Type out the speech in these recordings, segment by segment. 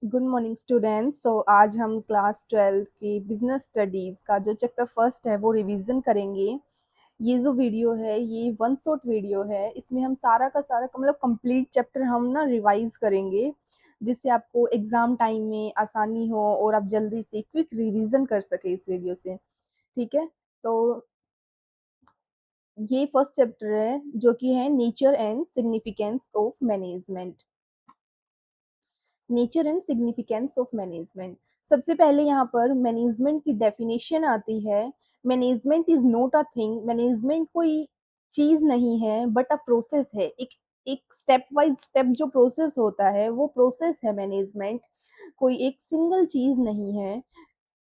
Good morning students. आज हम class 12 की बिजनेस स्टडीज़ का जो चैप्टर फर्स्ट है वो रिवीजन करेंगे। ये जो वीडियो है ये वन शॉट वीडियो है। इसमें हम सारा का सारा मतलब कंप्लीट चैप्टर हम ना रिवाइज करेंगे, जिससे आपको एग्ज़ाम टाइम में आसानी हो और आप जल्दी से क्विक रिवीजन कर सके इस वीडियो से। ठीक है, तो ये फर्स्ट चैप्टर है जो कि है nature and significance of management. Nature and significance of management. सबसे पहले यहाँ पर मैनेजमेंट की डेफिनेशन आती है। Management is not a thing. Management कोई चीज नहीं है बट अ प्रोसेस है। एक एक स्टेप वाइज स्टेप जो प्रोसेस होता है वो प्रोसेस है मैनेजमेंट। कोई एक सिंगल चीज नहीं है।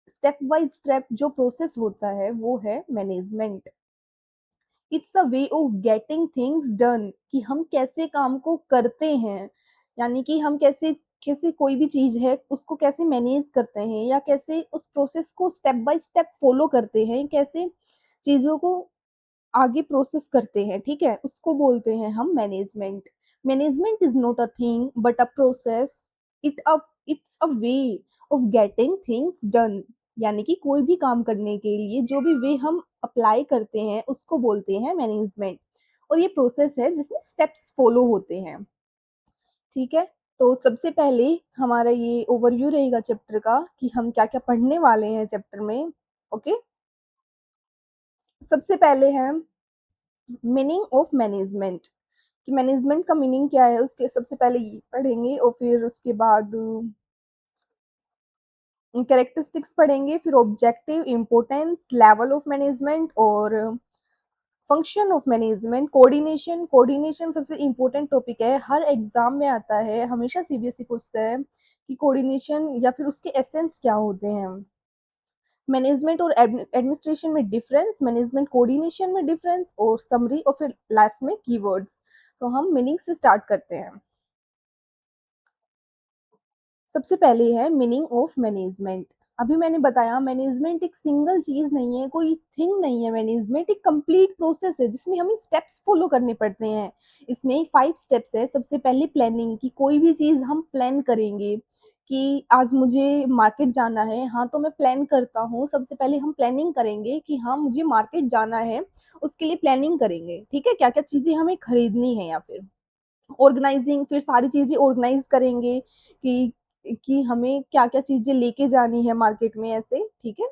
स्टेप वाइज स्टेप जो प्रोसेस होता है वो है management. It's a way of getting things done, कि हम कैसे काम को करते हैं, यानी कि हम कैसे कैसे कोई भी चीज है उसको कैसे मैनेज करते हैं या कैसे उस प्रोसेस को स्टेप बाय स्टेप फॉलो करते हैं, कैसे चीजों को आगे प्रोसेस करते हैं। ठीक है, उसको बोलते हैं हम management. Management is not a thing but a process. It a it's a way of getting things done, यानी कि कोई भी काम करने के लिए जो भी वे हम अप्लाई करते हैं उसको बोलते हैं मैनेजमेंट। और ये प्रोसेस है जिसमें स्टेप्स फॉलो होते हैं। ठीक है, तो सबसे पहले हमारा ये ओवरव्यू रहेगा चैप्टर का कि हम क्या क्या पढ़ने वाले हैं चैप्टर में। ओके, सबसे पहले है मीनिंग ऑफ मैनेजमेंट, कि मैनेजमेंट का मीनिंग क्या है उसके सबसे पहले ये पढ़ेंगे और फिर उसके बाद कैरेक्टरिस्टिक्स पढ़ेंगे, फिर objective, importance, level of management और function of management. Coordination, coordination सबसे इम्पोर्टेंट टॉपिक है, हर एग्जाम में आता है, हमेशा सीबीएसई पूछता है कि कोऑर्डिनेशन या फिर उसके एसेंस क्या होते हैं। मैनेजमेंट और एडमिनिस्ट्रेशन में डिफरेंस, मैनेजमेंट कोऑर्डिनेशन में डिफरेंस और समरी और फिर लास्ट में कीवर्ड्स। तो हम मीनिंग से स्टार्ट करते हैं। सबसे पहले है मीनिंग ऑफ मैनेजमेंट। अभी मैंने बताया मैनेजमेंट एक सिंगल चीज नहीं है, कोई थिंग नहीं है। मैनेजमेंट एक कंप्लीट प्रोसेस है जिसमें हमें स्टेप्स फॉलो करने पड़ते हैं। इसमें 5 स्टेप्स है। सबसे पहले प्लानिंग, की कोई भी चीज हम प्लान करेंगे कि आज मुझे मार्केट जाना है, हाँ तो मैं प्लान करता हूँ। सबसे पहले हम प्लानिंग करेंगे कि हाँ मुझे मार्केट जाना है, उसके लिए प्लानिंग करेंगे। ठीक है, क्या क्या चीजें हमें खरीदनी है, या फिर ऑर्गेनाइजिंग, फिर सारी चीज़ें ऑर्गेनाइज करेंगे कि हमें क्या-क्या चीज़ें लेके जानी है मार्केट में ऐसे। ठीक है?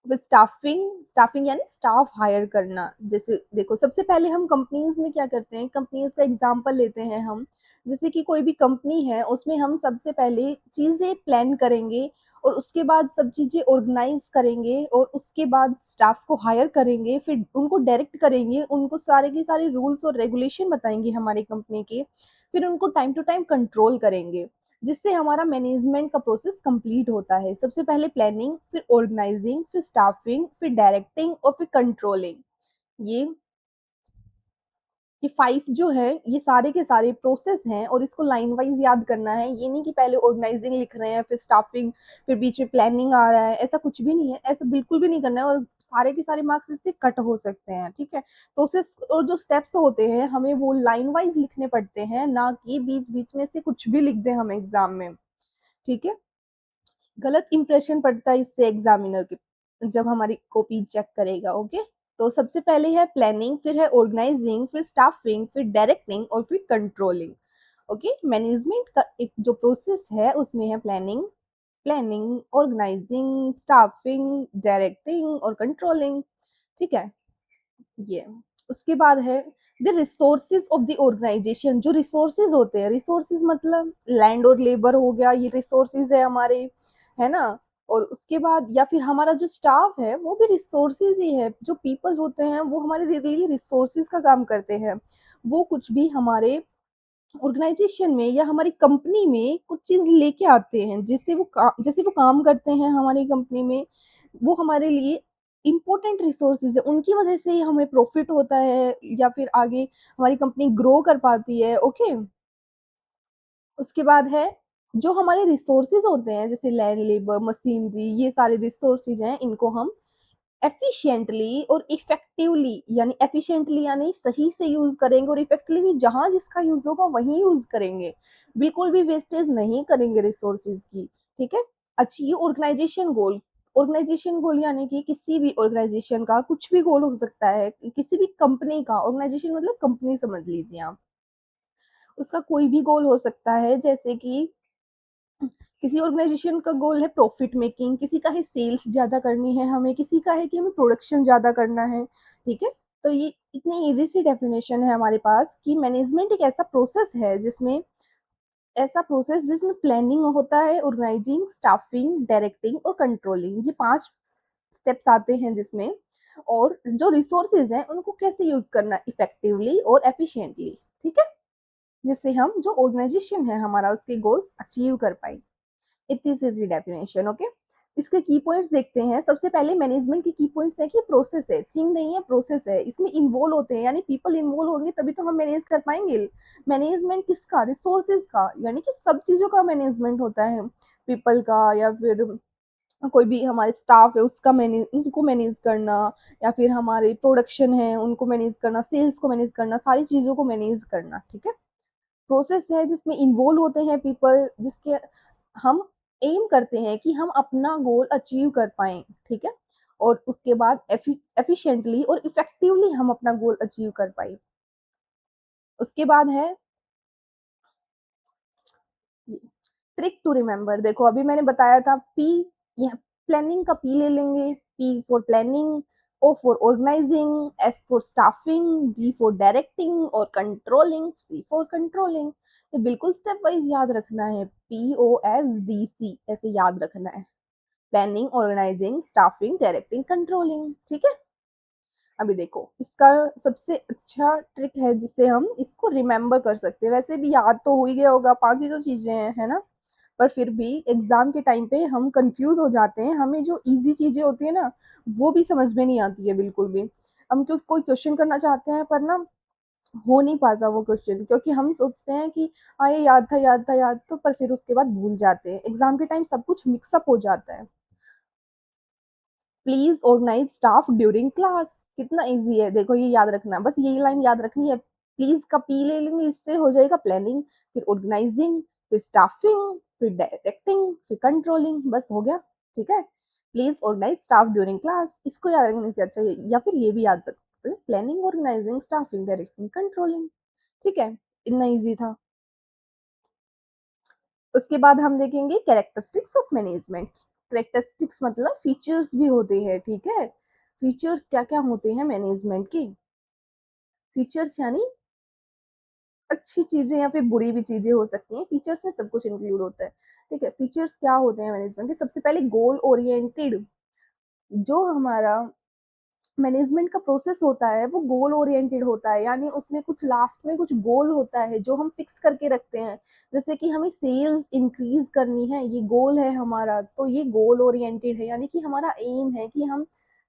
फिर स्टाफिंग, स्टाफिंग यानी स्टाफ हायर करना। जैसे देखो सबसे पहले हम कंपनीज़ में क्या करते हैं, कंपनीज़ का एग्ज़ाम्पल लेते हैं हम। जैसे कि कोई भी कंपनी है उसमें हम सबसे पहले चीज़ें प्लान करेंगे और उसके बाद सब चीज़ें ऑर्गेनाइज़ करेंगे और उसके बाद स्टाफ को हायर करेंगे, फिर उनको डायरेक्ट करेंगे, उनको सारे के सारे रूल्स और रेगुलेशन बताएँगे हमारी कंपनी के, फिर उनको टाइम टू टाइम कंट्रोल करेंगे, जिससे हमारा मैनेजमेंट का प्रोसेस कंप्लीट होता है। सबसे पहले प्लानिंग, फिर ऑर्गेनाइजिंग, फिर स्टाफिंग, फिर डायरेक्टिंग और फिर कंट्रोलिंग। ये ये 5 जो है ये सारे के सारे प्रोसेस हैं और इसको लाइन वाइज याद करना है। ये नहीं कि पहले ऑर्गेनाइजिंग लिख रहे हैं फिर स्टाफिंग फिर बीच में प्लानिंग आ रहा है, ऐसा कुछ भी नहीं है। ऐसा बिल्कुल भी नहीं करना है और सारे के सारे मार्क्स इससे कट हो सकते हैं। ठीक है, प्रोसेस और जो स्टेप्स होते हैं हमें वो लाइन वाइज लिखने पड़ते हैं, ना कि बीच बीच में से कुछ भी लिख दें हम एग्जाम में। ठीक है, गलत इंप्रेशन पड़ता है इससे एग्जामिनर के जब हमारी कॉपी चेक करेगा। ओके, तो सबसे पहले है प्लानिंग, फिर है ऑर्गेनाइजिंग, फिर स्टाफिंग, फिर डायरेक्टिंग और फिर कंट्रोलिंग। ओके, मैनेजमेंट का एक जो प्रोसेस है उसमें है प्लानिंग, ऑर्गेनाइजिंग, स्टाफिंग, डायरेक्टिंग और कंट्रोलिंग। ठीक है, ये उसके बाद है the resources of the organization. जो रिसोर्सेज होते हैं, रिसोर्सेज मतलब लैंड और लेबर हो गया, ये रिसोर्सेज है हमारे, है ना। और उसके बाद या फिर हमारा जो स्टाफ है वो भी रिसोर्सेज ही है। जो पीपल होते हैं वो हमारे लिए रिसोर्सेज का काम करते हैं। वो कुछ भी हमारे ऑर्गेनाइजेशन में या हमारी कंपनी में कुछ चीज़ लेके आते हैं, जैसे वो काम करते हैं हमारी कंपनी में, वो हमारे लिए इम्पोर्टेंट रिसोर्सेज है। उनकी वजह से ही हमें प्रॉफिट होता है या फिर आगे हमारी कंपनी ग्रो कर पाती है। ओके, उसके बाद है जो हमारे रिसोर्सेज होते हैं जैसे लैंड, लेबर, मशीनरी, ये सारे रिसोर्सेज हैं, इनको हम एफिशिएंटली और इफेक्टिवली, यानी एफिशिएंटली यानी सही से यूज करेंगे और इफेक्टिवली जहां जिसका यूज होगा वहीं यूज करेंगे, बिल्कुल भी वेस्टेज नहीं करेंगे रिसोर्सेज की। ठीक है। अचीव ऑर्गेनाइजेशन गोल। ऑर्गेनाइजेशन गोल यानी कि किसी भी ऑर्गेनाइजेशन का कुछ भी गोल हो सकता है, किसी भी कंपनी का, ऑर्गेनाइजेशन मतलब कंपनी समझ लीजिए आप, उसका कोई भी गोल हो सकता है। जैसे कि किसी ऑर्गेनाइजेशन का गोल है प्रॉफिट मेकिंग, किसी का है सेल्स ज्यादा करनी है हमें, किसी का है कि हमें प्रोडक्शन ज्यादा करना है। ठीक है। तो ये इतनी इजी सी डेफिनेशन है हमारे पास कि मैनेजमेंट एक ऐसा प्रोसेस है जिसमें, ऐसा प्रोसेस जिसमें प्लानिंग होता है, ऑर्गेनाइजिंग, स्टाफिंग, डायरेक्टिंग और कंट्रोलिंग, ये 5 स्टेप्स आते हैं जिसमें। और जो रिसोर्सेज हैं उनको कैसे यूज करना इफेक्टिवली और एफिशिएंटली। ठीक है। जिससे हम जो ऑर्गेनाइजेशन है हमारा उसके गोल्स अचीव कर पाए। इतनी सी डेफिनेशन। ओके। इसके की पॉइंट्स देखते हैं। सबसे पहले मैनेजमेंट के की पॉइंट्स है कि प्रोसेस है, थिंग नहीं है, प्रोसेस है। इसमें इन्वॉल्व होते हैं, यानी पीपल इन्वॉल्व होंगे तभी तो हम मैनेज कर पाएंगे। मैनेजमेंट किसका? रिसोर्सेज का, यानी कि सब चीजों का मैनेजमेंट होता है। पीपल का, या फिर कोई भी हमारे स्टाफ है उसका मैनेज, उसको मैनेज करना, या फिर हमारे प्रोडक्शन है उनको मैनेज करना, सेल्स को मैनेज करना, सारी चीजों को मैनेज करना। ठीक है। प्रोसेस है जिसमें इन्वॉल्व होते हैं पीपल, जिसके हम एम करते हैं कि हम अपना गोल अचीव कर पाए। ठीक है। और उसके बाद एफिशिएंटली और इफेक्टिवली हम अपना गोल अचीव कर पाए। उसके बाद है ट्रिक टू रिमेम्बर। देखो अभी मैंने बताया था पी, यहाँ प्लानिंग का पी ले लेंगे, p for planning, o for organizing, s for staffing, d for directing और कंट्रोलिंग, सी फॉर कंट्रोलिंग। तो बिल्कुल स्टेप वाइज याद रखना है, POSDC ऐसे याद रखना है। Planning, organizing, staffing, directing, controlling. ठीक है। अभी देखो इसका सबसे अच्छा ट्रिक है जिससे हम इसको रिमेम्बर कर सकते हैं। वैसे भी याद तो हो ही गया होगा, 5 ही तो चीजें हैं, है ना। पर फिर भी एग्जाम के टाइम पे हम कंफ्यूज हो जाते हैं, हमें जो इजी चीजें होती है ना वो भी समझ में नहीं आती है बिल्कुल भी। हम कोई क्वेश्चन करना चाहते हैं पर ना हो नहीं पाता वो क्वेश्चन, क्योंकि हम सोचते हैं कि हाँ ये याद था याद था याद, तो पर फिर उसके बाद भूल जाते हैं। एग्जाम के टाइम सब कुछ मिक्सअप हो जाता है। Please organize staff during class, कितना इजी है देखो, ये याद रखना, बस यही लाइन याद रखनी है। प्लीज का पी ले लेंगे, इससे हो जाएगा प्लानिंग, फिर ऑर्गेनाइजिंग, फिर स्टाफिंग, फिर डायरेक्टिंग, फिर कंट्रोलिंग, बस हो गया। ठीक है। Please organize staff during class, इसको याद रखने से अच्छा है, या फिर ये भी याद रख सकते हैं, planning, organizing, staffing, directing, controlling. ठीक है। इतना इजी था। उसके बाद हम देखेंगे कैरेक्टरिस्टिक्स ऑफ मैनेजमेंट। कैरेक्टरिस्टिक्स मतलब फीचर्स भी होते हैं। ठीक है। फीचर्स क्या क्या होते हैं मैनेजमेंट की? फीचर्स यानी अच्छी चीजें या फिर बुरी भी चीजें हो सकती हैं, फीचर्स में सब कुछ इंक्लूड होता है। ठीक है। फीचर्स क्या होते हैं मैनेजमेंट के? सबसे पहले गोल ओरिएंटेड। जो हमारा मैनेजमेंट का प्रोसेस होता है वो गोल ओरिएंटेड होता है, यानी उसमें कुछ लास्ट में कुछ गोल होता है जो हम फिक्स करके रखते हैं। जैसे कि हमें सेल्स इंक्रीज करनी है, ये गोल है हमारा, तो ये गोल ओरिएंटेड है, यानी कि हमारा एम है कि हम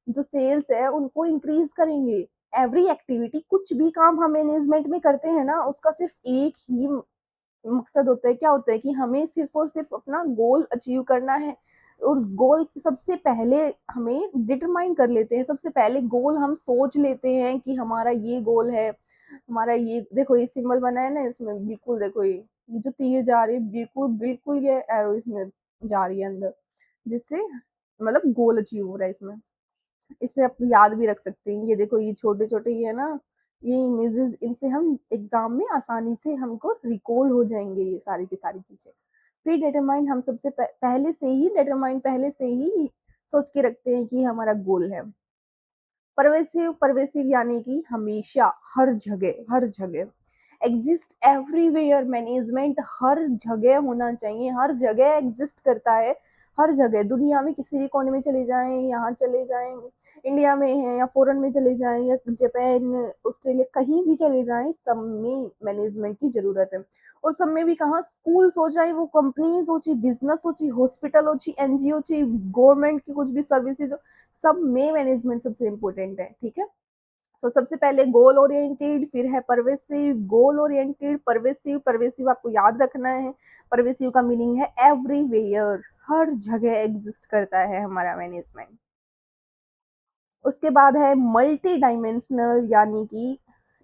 जो सेल्स है उनको इंक्रीज करेंगे। एवरी एक्टिविटी, कुछ भी काम हम मैनेजमेंट में करते हैं ना उसका सिर्फ एक ही मकसद होता है, क्या होता है कि हमें सिर्फ और सिर्फ अपना गोल अचीव करना है। और गोल सबसे पहले हमें डिटरमाइन कर लेते हैं, सबसे पहले गोल हम सोच लेते हैं कि हमारा ये गोल है। हमारा ये देखो, ये सिंबल बना है ना इसमें, बिल्कुल देखो ये जो तीर जा रही है, बिल्कुल बिल्कुल ये एरो इसमें जा रही है अंदर, जिससे मतलब गोल अचीव हो रहा है इसमें। इससे आप याद भी रख सकते हैं। ये देखो ये छोटे छोटे ये है ना, ये इमेजेस, इनसे हम एग्जाम में आसानी से हमको रिकॉल हो जाएंगे ये सारी की सारी चीजें। प्री डिटरमाइन, हम सबसे पहले से ही डिटरमाइन, पहले से ही सोच के रखते हैं कि हमारा गोल है। परवेसिव, परवेसिव यानी कि हमेशा, हर जगह, हर जगह। एग्जिस्ट एवरीवेयर, मैनेजमेंट हर जगह होना चाहिए, हर जगह एग्जिस्ट करता है। हर जगह दुनिया में किसी भी कोने में चले जाएं, यहाँ चले जाएं, इंडिया में है या फॉरेन में चले जाएं या जापान, ऑस्ट्रेलिया, कहीं भी चले जाएं, सब में मैनेजमेंट की जरूरत है। और सब में भी कहाँ, स्कूल हो चाहे वो कंपनीज हो चाहे बिजनेस हो चाहे हॉस्पिटल हो चाहे एनजीओ चाहे गवर्नमेंट की कुछ भी सर्विसेज हो, सब में मैनेजमेंट सबसे इम्पोर्टेंट है। ठीक है। तो सबसे पहले गोल ओरिएंटेड, फिर है pervasive, goal oriented, pervasive. Pervasive आपको याद रखना है, परवेसिव का मीनिंग है एवरीवेयर, हर जगह एग्जिस्ट करता है हमारा मैनेजमेंट। उसके बाद है मल्टी डायमेंशनल, यानी कि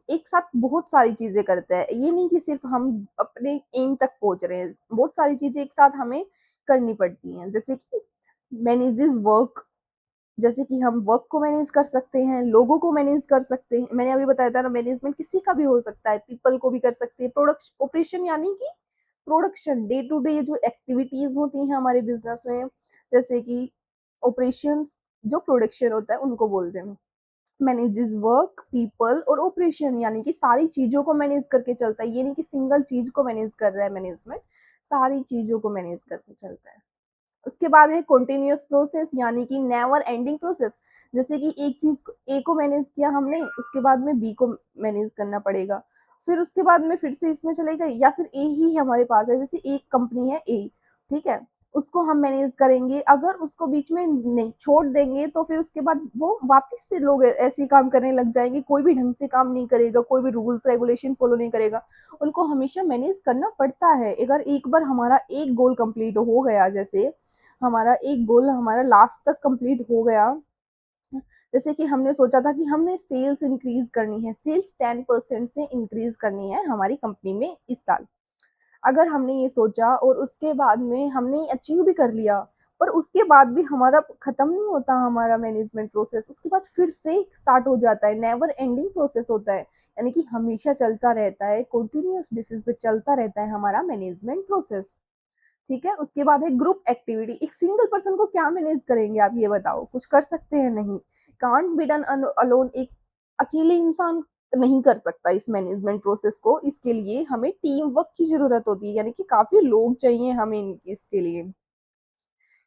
एक साथ बहुत सारी चीज़ें करता है। ये नहीं कि सिर्फ़ हम अपने एम तक पहुँच रहे हैं, बहुत सारी चीज़ें एक साथ हमें करनी पड़ती हैं। जैसे कि मैनेजेस वर्क, जैसे कि हम वर्क को मैनेज कर सकते हैं, लोगों को मैनेज कर सकते हैं। मैंने अभी बताया था ना, मैनेजमेंट किसी का भी हो सकता है, पीपल को भी कर सकते हैं। ऑपरेशन यानी कि प्रोडक्शन, डे टू डे जो एक्टिविटीज़ होती हैं हमारे बिज़नेस में, जैसे कि ऑपरेशंस, जो प्रोडक्शन होता है उनको बोलते हैं। मैनेजेस वर्क, पीपल और ऑपरेशन, यानी कि सारी चीज़ों को मैनेज करके चलता है। ये नहीं कि सिंगल चीज़ को मैनेज कर रहा है मैनेजमेंट, सारी चीज़ों को मैनेज करके चलता है। उसके बाद है कंटीन्यूअस प्रोसेस, यानी कि नेवर एंडिंग प्रोसेस। जैसे कि एक चीज़ को ए को मैनेज किया हमने, उसके बाद में बी को मैनेज करना पड़ेगा, फिर उसके बाद में फिर से इसमें चले गए, या फिर ए ही हमारे पास है, जैसे एक कंपनी है ए, ठीक है, उसको हम मैनेज करेंगे। अगर उसको बीच में नहीं छोड़ देंगे तो फिर उसके बाद वो वापस से लोग ऐसे ही काम करने लग जाएंगे, कोई भी ढंग से काम नहीं करेगा, कोई भी रूल्स रेगुलेशन फॉलो नहीं करेगा। उनको हमेशा मैनेज करना पड़ता है। अगर एक बार हमारा एक गोल कंप्लीट हो गया, जैसे हमारा एक गोल हमारा लास्ट तक कंप्लीट हो गया, जैसे कि हमने सोचा था कि हमने सेल्स इंक्रीज करनी है, सेल्स 10% से इंक्रीज करनी है हमारी कंपनी में इस साल। अगर हमने ये सोचा और उसके बाद में हमने अचीव भी कर लिया, पर उसके बाद भी हमारा खत्म नहीं होता हमारा मैनेजमेंट प्रोसेस, उसके बाद फिर से स्टार्ट हो जाता है, नेवर एंडिंग प्रोसेस होता है, यानी कि हमेशा चलता रहता है, कंटिन्यूअस बेसिस पे चलता रहता है हमारा मैनेजमेंट प्रोसेस। ठीक है, उसके बाद है ग्रुप एक्टिविटी। एक सिंगल पर्सन को क्या मैनेज करेंगे आप, ये बताओ, कुछ कर सकते हैं? नहीं, कांट बी डन अलोन। एक अकेले इंसान नहीं कर सकता इस मैनेजमेंट प्रोसेस को, इसके लिए हमें टीम वर्क की जरूरत होती है, यानी कि काफी लोग चाहिए हमें इसके लिए।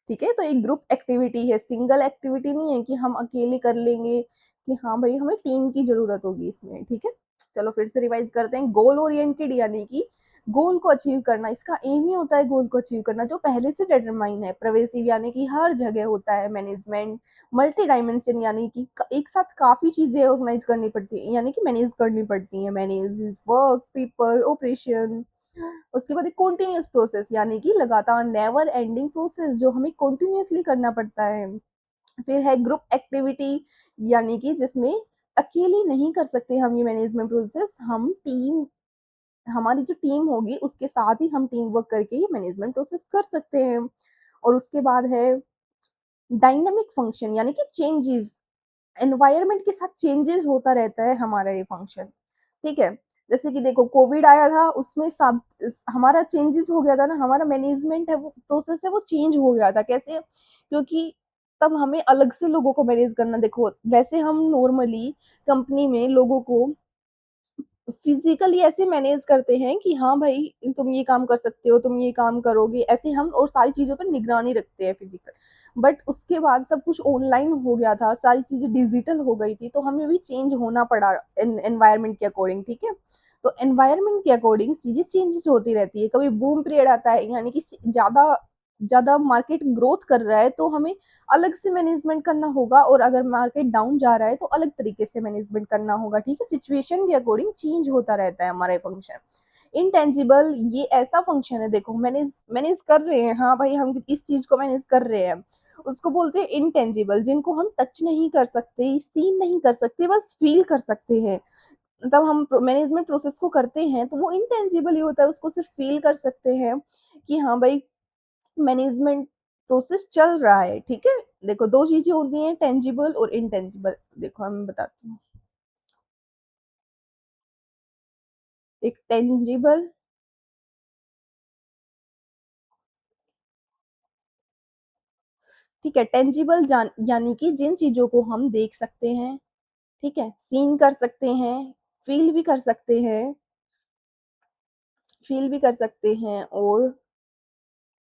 ठीक है, तो एक ग्रुप एक्टिविटी है, सिंगल एक्टिविटी नहीं है कि हम अकेले कर लेंगे, कि हाँ भाई हमें टीम की जरूरत होगी इसमें। ठीक है, चलो फिर से रिवाइज करते हैं। गोल ओरिएंटेड, यानी कि गोल को अचीव करना, इसका एम ही होता है गोल को अचीव करना, जो पहले से डिटरमाइन है। प्रोवेसिव, यानी कि हर जगह होता है मैनेजमेंट। मल्टी डायमेंशन, यानी कि एक साथ काफी चीजें ऑर्गेनाइज करनी पड़ती है, यानी कि मैनेज करनी पड़ती है। Manage work, people, operation. उसके बाद एक कॉन्टिन्यूस प्रोसेस, यानी कि लगातार नेवर एंडिंग प्रोसेस, जो हमें कॉन्टिन्यूसली करना पड़ता है। फिर है ग्रुप एक्टिविटी, यानी कि जिसमें अकेले नहीं कर सकते हम ये मैनेजमेंट प्रोसेस, हम टीम, हमारी जो टीम होगी उसके साथ ही हम टीम वर्क करके ये मैनेजमेंट प्रोसेस कर सकते हैं। और उसके बाद है डायनामिक फंक्शन, यानी कि चेंजेस, एनवायरनमेंट के साथ चेंजेस होता रहता है हमारा ये फंक्शन। ठीक है, जैसे कि देखो कोविड आया था, उसमें सब हमारा चेंजेस हो गया था ना, हमारा मैनेजमेंट है वो प्रोसेस है वो चेंज हो गया था। कैसे? क्योंकि तब हमें अलग से लोगों को मैनेज करना, देखो वैसे हम नॉर्मली कंपनी में लोगों को फिजिकली ऐसे मैनेज करते हैं कि हाँ भाई तुम ये काम कर सकते हो, तुम ये काम करोगे, ऐसे हम और सारी चीज़ों पर निगरानी रखते हैं फिजिकल। बट उसके बाद सब कुछ ऑनलाइन हो गया था, सारी चीज़ें डिजिटल हो गई थी, तो हमें भी चेंज होना पड़ा एनवायरनमेंट के अकॉर्डिंग। ठीक है, तो एनवायरनमेंट के अकॉर्डिंग चीज़ें चेंजेस होती रहती है। कभी बूम पीरियड आता है, यानी कि ज़्यादा ज़्यादा मार्केट ग्रोथ कर रहा है, तो हमें अलग से मैनेजमेंट करना होगा, और अगर मार्केट डाउन जा रहा है तो अलग तरीके से मैनेजमेंट करना होगा। ठीक है, सिचुएशन के अकॉर्डिंग चेंज होता रहता है हमारा फंक्शन। इनटेंजिबल, ये ऐसा फंक्शन है, देखो मैनेज मैनेज कर रहे हैं, हाँ भाई हम इस चीज को मैनेज कर रहे हैं, उसको बोलते हैं इनटेंजिबल, जिनको हम टच नहीं कर सकते, सीन नहीं कर सकते, बस फील कर सकते हैं। तब हम मैनेजमेंट प्रोसेस को करते हैं तो वो इनटेंजिबल ही होता है, उसको सिर्फ फील कर सकते हैं कि हाँ भाई मैनेजमेंट प्रोसेस चल रहा है। ठीक है, देखो दो चीजें होती हैं, टेंजिबल और इनटेंजिबल। देखो हम बताते हैं, एक टेंजिबल, ठीक है, टेंजिबल यानी कि जिन चीजों को हम देख सकते हैं, ठीक है, सीन कर सकते हैं, फील भी कर सकते हैं, फील भी कर सकते हैं और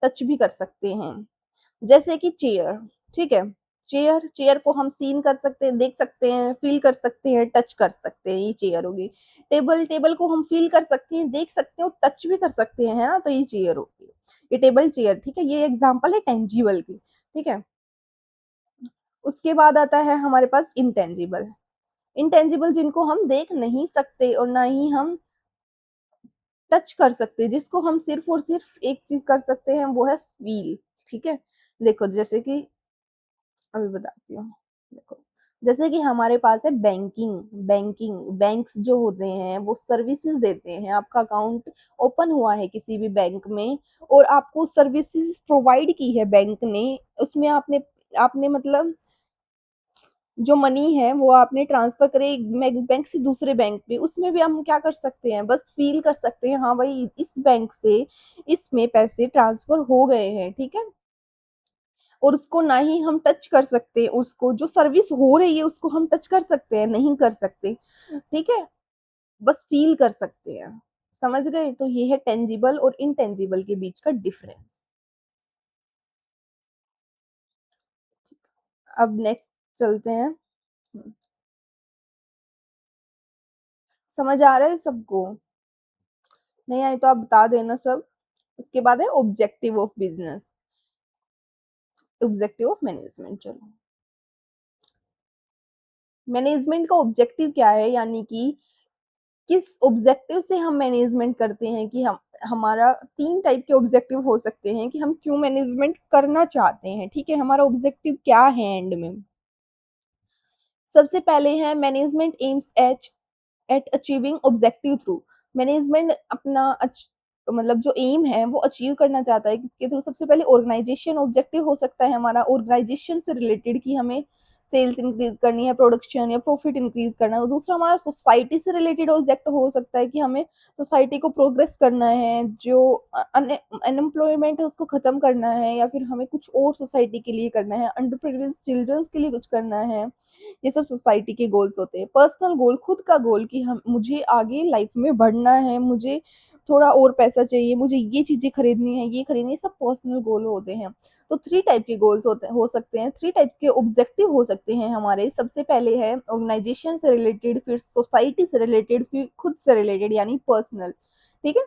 टच भी कर सकते हैं। जैसे कि चेयर, ठीक है, चेयर चेयर को हम सीन कर सकते हैं, देख सकते हैं, फील कर सकते हैं, टच कर सकते हैं, ये चेयर होगी। टेबल टेबल को हम फील कर सकते हैं, देख सकते हैं और टच भी कर सकते हैं, है ना, तो ये चेयर होगी, ये टेबल चेयर। ठीक है, ये एग्जांपल है टेंजिबल की। ठीक है, उसके बाद आता है हमारे पास इंटेंजिबल। इंटेंजिबल जिनको हम देख नहीं सकते और ना ही हम टच कर सकते, जिसको हम सिर्फ और सिर्फ एक चीज कर सकते हैं, वो है फील। ठीक है, देखो जैसे कि अभी बताती हूँ, देखो जैसे कि हमारे पास है बैंकिंग। बैंक्स जो होते हैं वो सर्विसेज देते हैं। आपका अकाउंट ओपन हुआ है किसी भी बैंक में और आपको सर्विसेज प्रोवाइड की है बैंक ने, उसमें आपने आपने मतलब जो मनी है वो आपने ट्रांसफर करे एक बैंक से दूसरे बैंक पे, उसमें भी हम क्या कर सकते हैं, बस फील कर सकते हैं हाँ भाई इस बैंक से इसमें पैसे ट्रांसफर हो गए हैं, ठीक है। और उसको ना ही हम टच कर सकते, उसको जो सर्विस हो रही है उसको हम टच कर सकते हैं, नहीं कर सकते, ठीक है। बस फील कर सकते हैं। समझ गए? तो ये है टेंजिबल और इनटेंजिबल के बीच का डिफरेंस। अब नेक्स्ट चलते हैं। समझ आ रहा है सबको? नहीं आए तो आप बता देना सब। उसके बाद है objective of business, objective of management. चलो, मैनेजमेंट का ऑब्जेक्टिव क्या है, यानी कि किस ऑब्जेक्टिव से हम मैनेजमेंट करते हैं, कि हम हमारा तीन टाइप के ऑब्जेक्टिव हो सकते हैं कि हम क्यों मैनेजमेंट करना चाहते हैं, ठीक है। हमारा ऑब्जेक्टिव क्या है एंड में। सबसे पहले है management aims at achieving objective through. Management अपना मतलब जो एम है वो अचीव करना चाहता है किसके थ्रू। सबसे पहले ऑर्गेनाइजेशन ऑब्जेक्टिव हो सकता है हमारा, ऑर्गेनाइजेशन से रिलेटेड कि हमें सेल्स इंक्रीज करनी है, प्रोडक्शन या प्रॉफिट इंक्रीज करना है। दूसरा हमारा सोसाइटी से रिलेटेड ऑब्जेक्ट हो सकता है कि हमें सोसाइटी को प्रोग्रेस करना है, जो अनएम्प्लॉयमेंट है उसको खत्म करना है, या फिर हमें कुछ और सोसाइटी के लिए करना है, अंडर प्रिविलेज्ड चिल्ड्रंस के लिए कुछ करना है। ये सब सोसाइटी के गोल्स होते हैं। पर्सनल गोल, खुद का गोल कि हम मुझे आगे लाइफ में बढ़ना है, मुझे थोड़ा और पैसा चाहिए, मुझे ये चीजें खरीदनी है, ये खरीदनी है, सब पर्सनल गोल होते हैं। तो थ्री टाइप के गोल्स होते हो सकते हैं, थ्री टाइप के ऑब्जेक्टिव हो सकते हैं हमारे। सबसे पहले है ऑर्गेनाइजेशन से रिलेटेड, फिर सोसाइटी से रिलेटेड, फिर खुद से रिलेटेड यानी पर्सनल, ठीक है।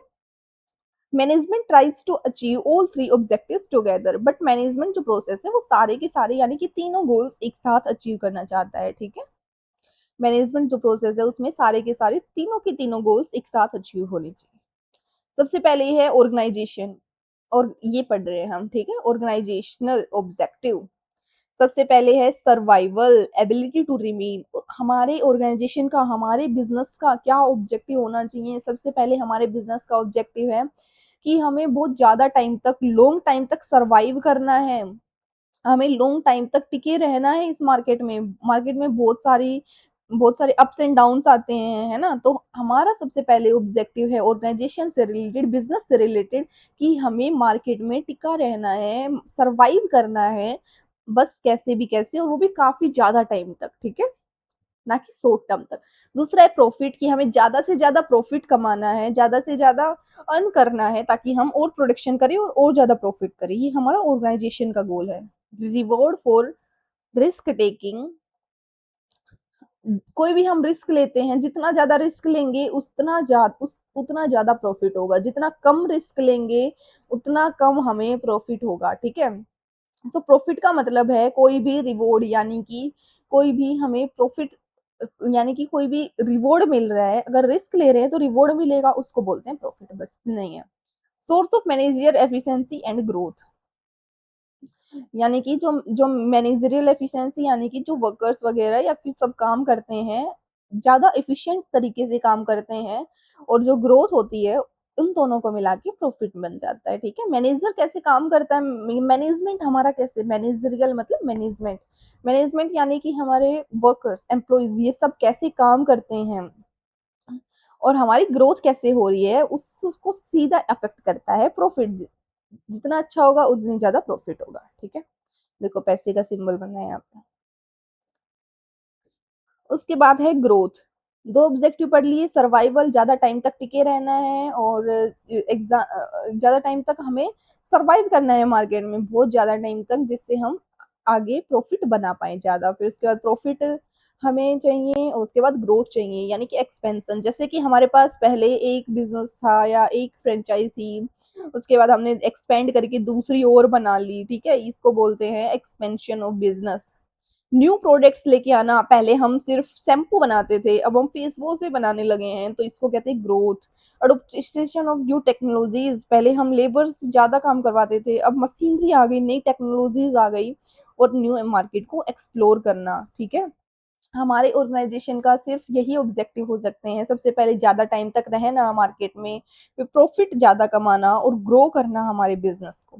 Management tries to achieve all three objectives together, but management जो प्रोसेस है वो सारे के सारे यानी कि तीनों गोल्स एक साथ अचीव करना चाहता है, ठीक है। मैनेजमेंट जो प्रोसेस है उसमें सारे के सारे तीनों के तीनों गोल्स एक साथ अचीव होने चाहिए। सबसे पहले है ऑर्गेनाइजेशन, और ये पढ़ रहे हैं हम, ठीक है। ऑर्गेनाइजेशनल ऑब्जेक्टिव सबसे पहले है सर्वाइवल एबिलिटी टू रिमेन। हमारे ऑर्गेनाइजेशन का, हमारे बिजनेस का क्या ऑब्जेक्टिव होना चाहिए। सबसे पहले हमारे बिजनेस का ऑब्जेक्टिव है कि हमें बहुत ज्यादा टाइम तक, लॉन्ग टाइम तक सरवाइव करना है, हमें लॉन्ग टाइम तक टिके रहना है इस मार्केट में। मार्केट में बहुत सारे अप्स एंड डाउन्स आते हैं, है ना। तो हमारा सबसे पहले ऑब्जेक्टिव है ऑर्गेनाइजेशन से रिलेटेड, बिजनेस से रिलेटेड, कि हमें मार्केट में टिका रहना है, सरवाइव करना है, बस कैसे भी कैसे, और वो भी काफी ज्यादा टाइम तक, ठीक है, ना कि शॉर्ट टर्म तक। दूसरा है प्रॉफिट, कि हमें ज्यादा से ज्यादा प्रॉफिट कमाना है, ज्यादा से ज्यादा अर्न करना है, ताकि हम और प्रोडक्शन करें और ज्यादा प्रॉफिट करें। ये हमारा ऑर्गेनाइजेशन का गोल है। रिवॉर्ड फॉर रिस्क टेकिंग, कोई भी हम रिस्क लेते हैं, जितना ज्यादा रिस्क लेंगे उतना ज्यादा प्रॉफिट होगा, जितना कम रिस्क लेंगे उतना कम हमें प्रॉफिट होगा, ठीक है। तो प्रॉफिट का मतलब है कोई भी रिवॉर्ड, यानी कि कोई भी हमें प्रॉफिट, यानी कि कोई भी रिवॉर्ड मिल रहा है, अगर रिस्क ले रहे हैं तो रिवॉर्ड मिलेगा, उसको बोलते हैं प्रॉफिट, बस नहीं है। Source of manager efficiency and growth, यानी कि जो जो मैनेजरियल एफिशिएंसी, यानी कि जो वर्कर्स वगैरह या फिर सब काम करते हैं, ज्यादा एफिशिएंट तरीके से काम करते हैं, और जो ग्रोथ होती है, उन दोनों को मिला के प्रॉफिट बन जाता है, ठीक है। मैनेजर कैसे काम करता है, मैनेजमेंट हमारा कैसे, मैनेजरियल मतलब मैनेजमेंट, मैनेजमेंट यानी कि हमारे वर्कर्स एम्प्लॉयज ये सब कैसे काम करते हैं, और हमारी ग्रोथ कैसे हो रही है, उसको सीधा अफेक्ट करता है प्रॉफिट। जितना अच्छा होगा उतनी ज्यादा प्रॉफिट होगा, ठीक है। देखो पैसे का सिंबल बनना है यहाँ पे। उसके बाद है ग्रोथ। दो ऑब्जेक्टिव पढ़ लिए, सर्वाइवल ज्यादा टाइम तक टिके रहना है, और एग्जाम ज्यादा टाइम तक हमें सर्वाइव करना है मार्केट में, बहुत ज्यादा टाइम तक, जिससे हम आगे प्रॉफिट बना पाए ज्यादा। फिर उसके बाद प्रॉफिट हमें चाहिए, और उसके बाद ग्रोथ चाहिए, यानी कि एक्सपेंशन। जैसे कि हमारे पास पहले एक बिजनेस था या एक फ्रेंचाइज थी, उसके बाद हमने एक्सपेंड करके दूसरी और बना ली, ठीक है, इसको बोलते हैं expansion of business. New products लेके आना, पहले हम सिर्फ शैम्पू बनाते थे, अब हम फेस वॉश भी बनाने लगे हैं, तो इसको कहते हैं growth. Adoption of new technologies, पहले हम लेबर से ज्यादा काम करवाते थे, अब मशीनरी आ गई, नई टेक्नोलॉजीज आ गई, और न्यू मार्केट को एक्सप्लोर करना, ठीक है। हमारे ऑर्गेनाइजेशन का सिर्फ यही ऑब्जेक्टिव हो सकते हैं, सबसे पहले ज़्यादा टाइम तक रहना मार्केट में, फिर प्रॉफिट ज़्यादा कमाना और ग्रो करना हमारे बिजनेस को।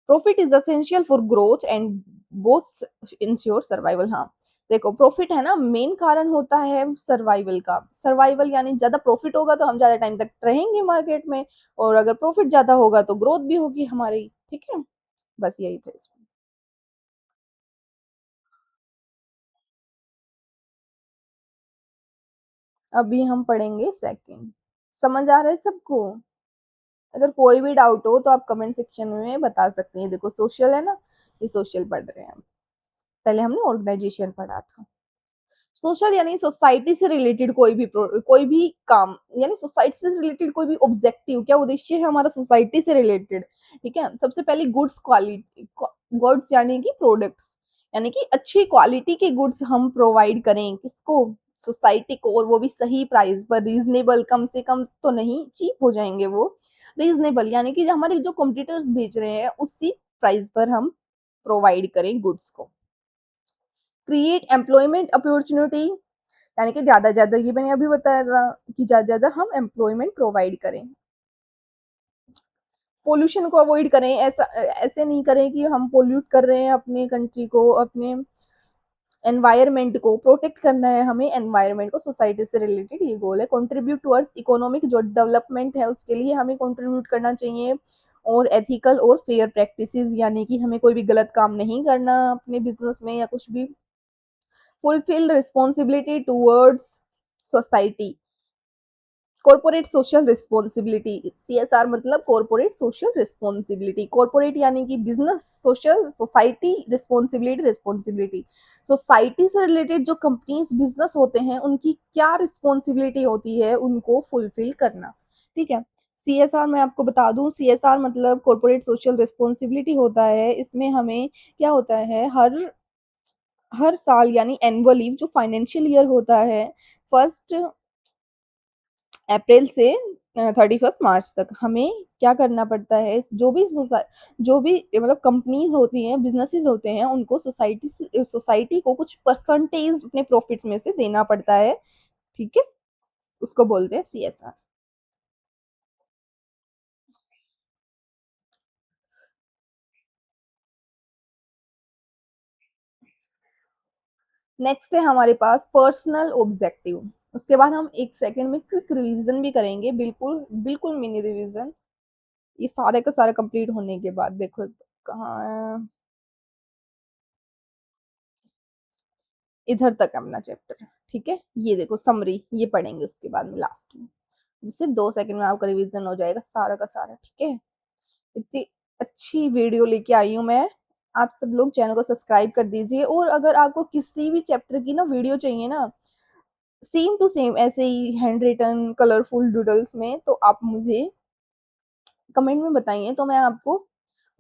Profit is essential for growth and both ensure survival. हाँ, देखो प्रॉफिट है ना, मेन कारण होता है सर्वाइवल का। सर्वाइवल यानी ज्यादा प्रॉफिट होगा तो हम ज्यादा टाइम तक रहेंगे मार्केट में, और अगर प्रॉफिट ज्यादा होगा तो ग्रोथ भी होगी हमारी। ठीक है, बस यही था इसमें। अभी हम पढ़ेंगे सेकंड। समझ आ रहा है सबको? अगर कोई भी डाउट हो तो आप कमेंट सेक्शन में बता सकते हैं। देखो सोशल है ना, ये सोशल पढ़ रहे हैं हम। पहले हमने ऑर्गेनाइजेशन पढ़ा था। सोशल यानी सोसाइटी से रिलेटेड कोई भी काम, यानी सोसाइटी से रिलेटेड कोई भी ऑब्जेक्टिव, क्या उद्देश्य है हमारा सोसाइटी से रिलेटेड। ठीक है, सबसे पहले गुड्स क्वालिटी, गुड्स यानी कि प्रोडक्ट्स, यानी कि अच्छी क्वालिटी के गुड्स हम प्रोवाइड करें किसको, सोसाइटी को, और वो भी सही प्राइस पर, रीजनेबल, कम से कम तो नहीं, चीप हो जाएंगे वो, रीजनेबल यानी कि हमारे जो कॉम्पिटिटर्स बेच रहे हैं उसी प्राइस पर हम प्रोवाइड करें गुड्स को। क्रिएट एम्प्लॉयमेंट अपॉर्चुनिटी, यानी कि ज्यादा ज्यादा, ये मैंने अभी बताया था कि ज्यादा ज्यादा हम एम्प्लॉयमेंट प्रोवाइड करें। पोल्यूशन को अवॉइड करें, ऐसा ऐसे नहीं करें कि हम पोल्यूट कर रहे हैं अपने कंट्री को, अपने एनवायरनमेंट को प्रोटेक्ट करना है हमें, एनवायरनमेंट को, सोसाइटी से रिलेटेड ये गोल है। कंट्रीब्यूट टुवर्ड्स इकोनॉमिक जो डेवलपमेंट है उसके लिए हमें कंट्रीब्यूट करना चाहिए। और एथिकल और फेयर प्रैक्टिसेस, यानी कि हमें कोई भी गलत काम नहीं करना अपने बिजनेस में या कुछ भी। Fulfil responsibility towards society, corporate social responsibility, CSR मतलब कॉर्पोरेट सोशल रिस्पॉन्सिबिलिटी। कॉर्पोरेट यानी कि business, social society, responsibility, responsibility society से रिलेटेड जो कंपनीज बिजनेस होते हैं उनकी क्या रिस्पॉन्सिबिलिटी होती है उनको फुलफिल करना। ठीक है, सीएसआर मैं आपको बता दूं, सीएसआर मतलब कॉर्पोरेट सोशल रिस्पॉन्सिबिलिटी होता है। इसमें हमें क्या होता है, हर हर साल यानी एनुअल लीव जो फाइनेंशियल ईयर होता है, 1 अप्रैल से 31 मार्च तक हमें क्या करना पड़ता है, जो भी मतलब कंपनीज होती हैं, बिजनेसेस होते हैं, उनको सोसाइटी को कुछ परसेंटेज अपने प्रॉफिट्स में से देना पड़ता है। ठीक है, उसको बोलते हैं सीएसआर। नेक्स्ट है हमारे पास पर्सनल ऑब्जेक्टिव। उसके बाद हम 1 सेकंड में क्विक रिवीजन भी करेंगे, बिल्कुल बिल्कुल मिनी रिवीजन, ये सारे का सारा कंप्लीट होने के बाद। देखो कहाँ, इधर तक अपना चैप्टर। ठीक है, ये देखो समरी, ये पढ़ेंगे उसके बाद में लास्ट में, जिससे 2 सेकंड में आपका रिवीजन हो जाएगा सारा का सारा। ठीक है, इतनी अच्छी वीडियो लेके आई हूँ मैं। आप सब लोग चैनल को सब्सक्राइब कर दीजिए, और अगर आपको किसी भी चैप्टर की ना वीडियो चाहिए ना, सेम टू सेम ऐसे ही हैंड रिटन कलरफुल डूडल्स में, तो आप मुझे कमेंट में बताइए, तो मैं आपको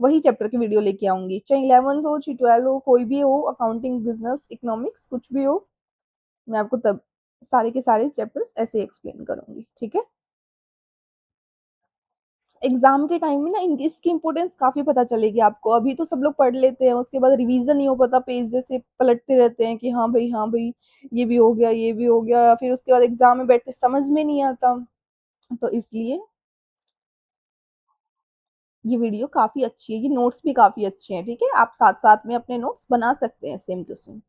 वही चैप्टर की वीडियो लेके आऊंगी, चाहे 11th हो चाहे 12 हो, कोई भी हो, अकाउंटिंग, बिजनेस, इकोनॉमिक्स, कुछ भी हो, मैं आपको तब सारे के सारे चैप्टर्स ऐसे एक्सप्लेन करूंगी। ठीक है, एग्जाम के टाइम में ना इसकी इंपॉर्टेंस काफी पता चलेगी आपको। अभी तो सब लोग पढ़ लेते हैं, उसके बाद रिवीजन नहीं हो पाता, पेज जैसे पलटते रहते हैं कि हाँ भाई हाँ भाई, ये भी हो गया ये भी हो गया, फिर उसके बाद एग्जाम में बैठते समझ में नहीं आता। तो इसलिए ये वीडियो काफी अच्छी है, ये नोट्स भी काफी अच्छे हैं। ठीक है, आप साथ साथ में अपने नोट्स बना सकते हैं same to same.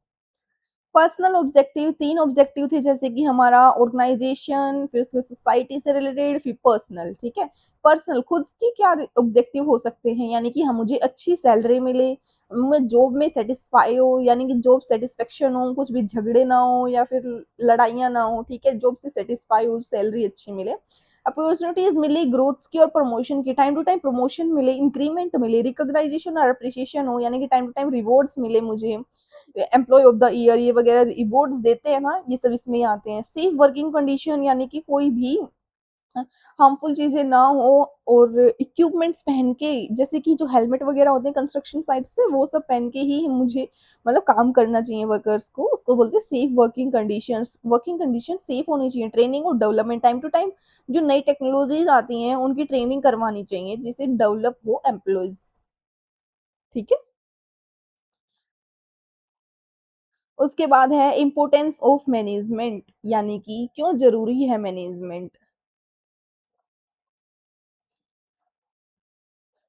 Personal objective, 3 objective थे, जैसे कि हमारा ऑर्गेनाइजेशन, फिर उसके सोसाइटी से रिलेटेड, फिर पर्सनल। ठीक है, पर्सनल खुद की क्या ऑब्जेक्टिव हो सकते हैं, यानी कि हम, मुझे अच्छी सैलरी मिले, मैं जॉब में सेटिस्फाई हो, यानी कि जॉब सेटिस्फेक्शन हो, कुछ भी झगड़े ना हो या फिर लड़ाइयाँ ना हो। ठीक है, जॉब से सेटिस्फाई हो, सैलरी अच्छी मिले, अपॉर्चुनिटीज मिली ग्रोथ की और प्रमोशन की, टाइम टू टाइम प्रमोशन मिले, इंक्रीमेंट मिले, रिकॉग्नाइजेशन और अप्रिसिएशन हो, यानी कि टाइम टू टाइम रिवॉर्ड्स मिले मुझे, एम्प्लॉय ऑफ द ईयर ये वगैरह रिवॉर्ड्स देते हैं ना, ये सब इसमें आते हैं। सेफ वर्किंग कंडीशन, यानी कि कोई भी हार्मफुल चीजें ना हो, और इक्विपमेंट्स पहन के, जैसे कि जो हेलमेट वगैरह होते हैं कंस्ट्रक्शन साइट्स पे, वो सब पहन के ही मुझे मतलब काम करना चाहिए वर्कर्स को, उसको बोलते हैं safe working conditions. Working condition safe होनी चाहिए, ट्रेनिंग और डेवलपमेंट, टाइम टू टाइम जो नई टेक्नोलॉजीज आती हैं उनकी ट्रेनिंग करवानी चाहिए, जिससे डेवलप हो एम्प्लॉयज। ठीक है, उसके बाद है इम्पोर्टेंस ऑफ मैनेजमेंट, यानी कि क्यों ज़रूरी है मैनेजमेंट।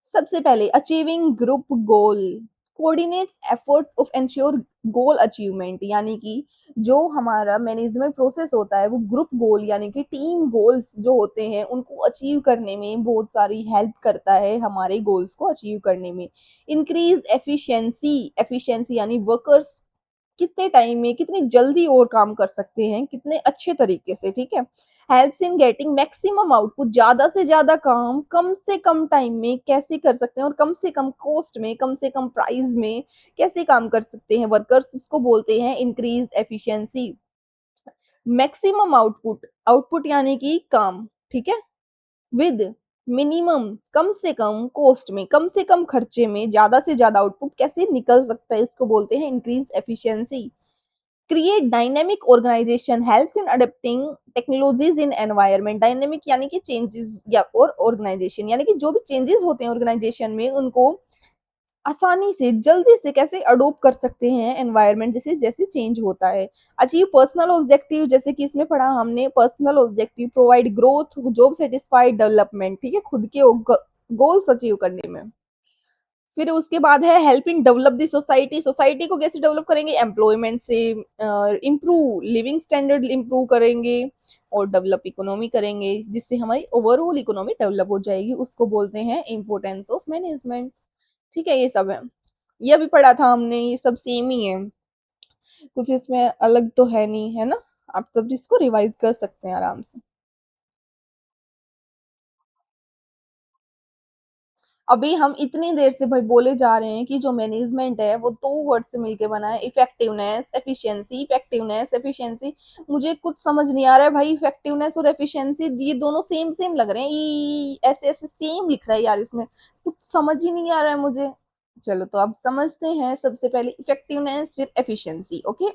सबसे पहले achieving group goal, coordinates efforts of ensure goal achievement, यानी कि जो हमारा मैनेजमेंट प्रोसेस होता है वो ग्रुप गोल यानी कि टीम गोल्स जो होते हैं उनको अचीव करने में बहुत सारी हेल्प करता है, हमारे गोल्स को अचीव करने में। इंक्रीज एफिशिएंसी, एफिशिएंसी यानी वर्कर्स कितने टाइम में कितनी जल्दी और काम कर सकते हैं, कितने अच्छे तरीके से, ठीक है। Helps in getting maximum output, ज्यादा से ज्यादा काम कम से कम टाइम में कैसे कर सकते हैं और कम से कम कॉस्ट में, कम से कम प्राइस में कैसे काम कर सकते हैं वर्कर्स, इसको बोलते हैं increase efficiency. Maximum output, output यानी कि काम, ठीक है, विद मिनिमम कम से कम कॉस्ट में, कम से कम खर्चे में ज्यादा से ज्यादा आउटपुट कैसे निकल सकता है, इसको बोलते हैं increase efficiency. Create dynamic organization helps in adapting technologies in environment, dynamic यानी कि चेंजेस या और ऑर्गेनाइजेशन यानी कि जो भी चेंजेस होते हैं ऑर्गेनाइजेशन में उनको आसानी से जल्दी से कैसे अडोप्ट कर सकते हैं एनवायरनमेंट जैसे जैसे चेंज होता है। अचीव पर्सनल ऑब्जेक्टिव, जैसे कि इसमें पढ़ा हमने personal objective, provide growth, job satisfied development, ठीक है, खुद के गोल्स अचीव करने में। फिर उसके बाद है help in develop the society, society को कैसे डेवलप करेंगे, एम्प्लॉयमेंट से, इम्प्रूव लिविंग स्टैंडर्ड इम्प्रूव करेंगे और डेवलप इकोनॉमी करेंगे, जिससे हमारी ओवरऑल इकोनॉमी डेवलप हो जाएगी, उसको बोलते हैं इम्पोर्टेंस ऑफ मैनेजमेंट। ठीक है, ये सब है, ये भी पढ़ा था हमने, ये सब सेम ही है, कुछ इसमें अलग तो है नहीं, है ना। आप तब इसको रिवाइज कर सकते हैं आराम से। अभी हम इतनी देर से भाई बोले जा रहे हैं कि जो मैनेजमेंट है वो दो वर्ड से मिलके बना है, इफेक्टिवनेस एफिशिएंसी, इफेक्टिवनेस एफिशिएंसी। मुझे कुछ समझ नहीं आ रहा है भाई, इफेक्टिवनेस और एफिशिएंसी ये दोनों सेम सेम लग रहे हैं, ऐसे ऐसे सेम लिख रहा है यार, इसमें कुछ समझ ही नहीं आ रहा है मुझे। चलो तो अब समझते हैं, सबसे पहले इफेक्टिवनेस फिर एफिशिएंसी। ओके,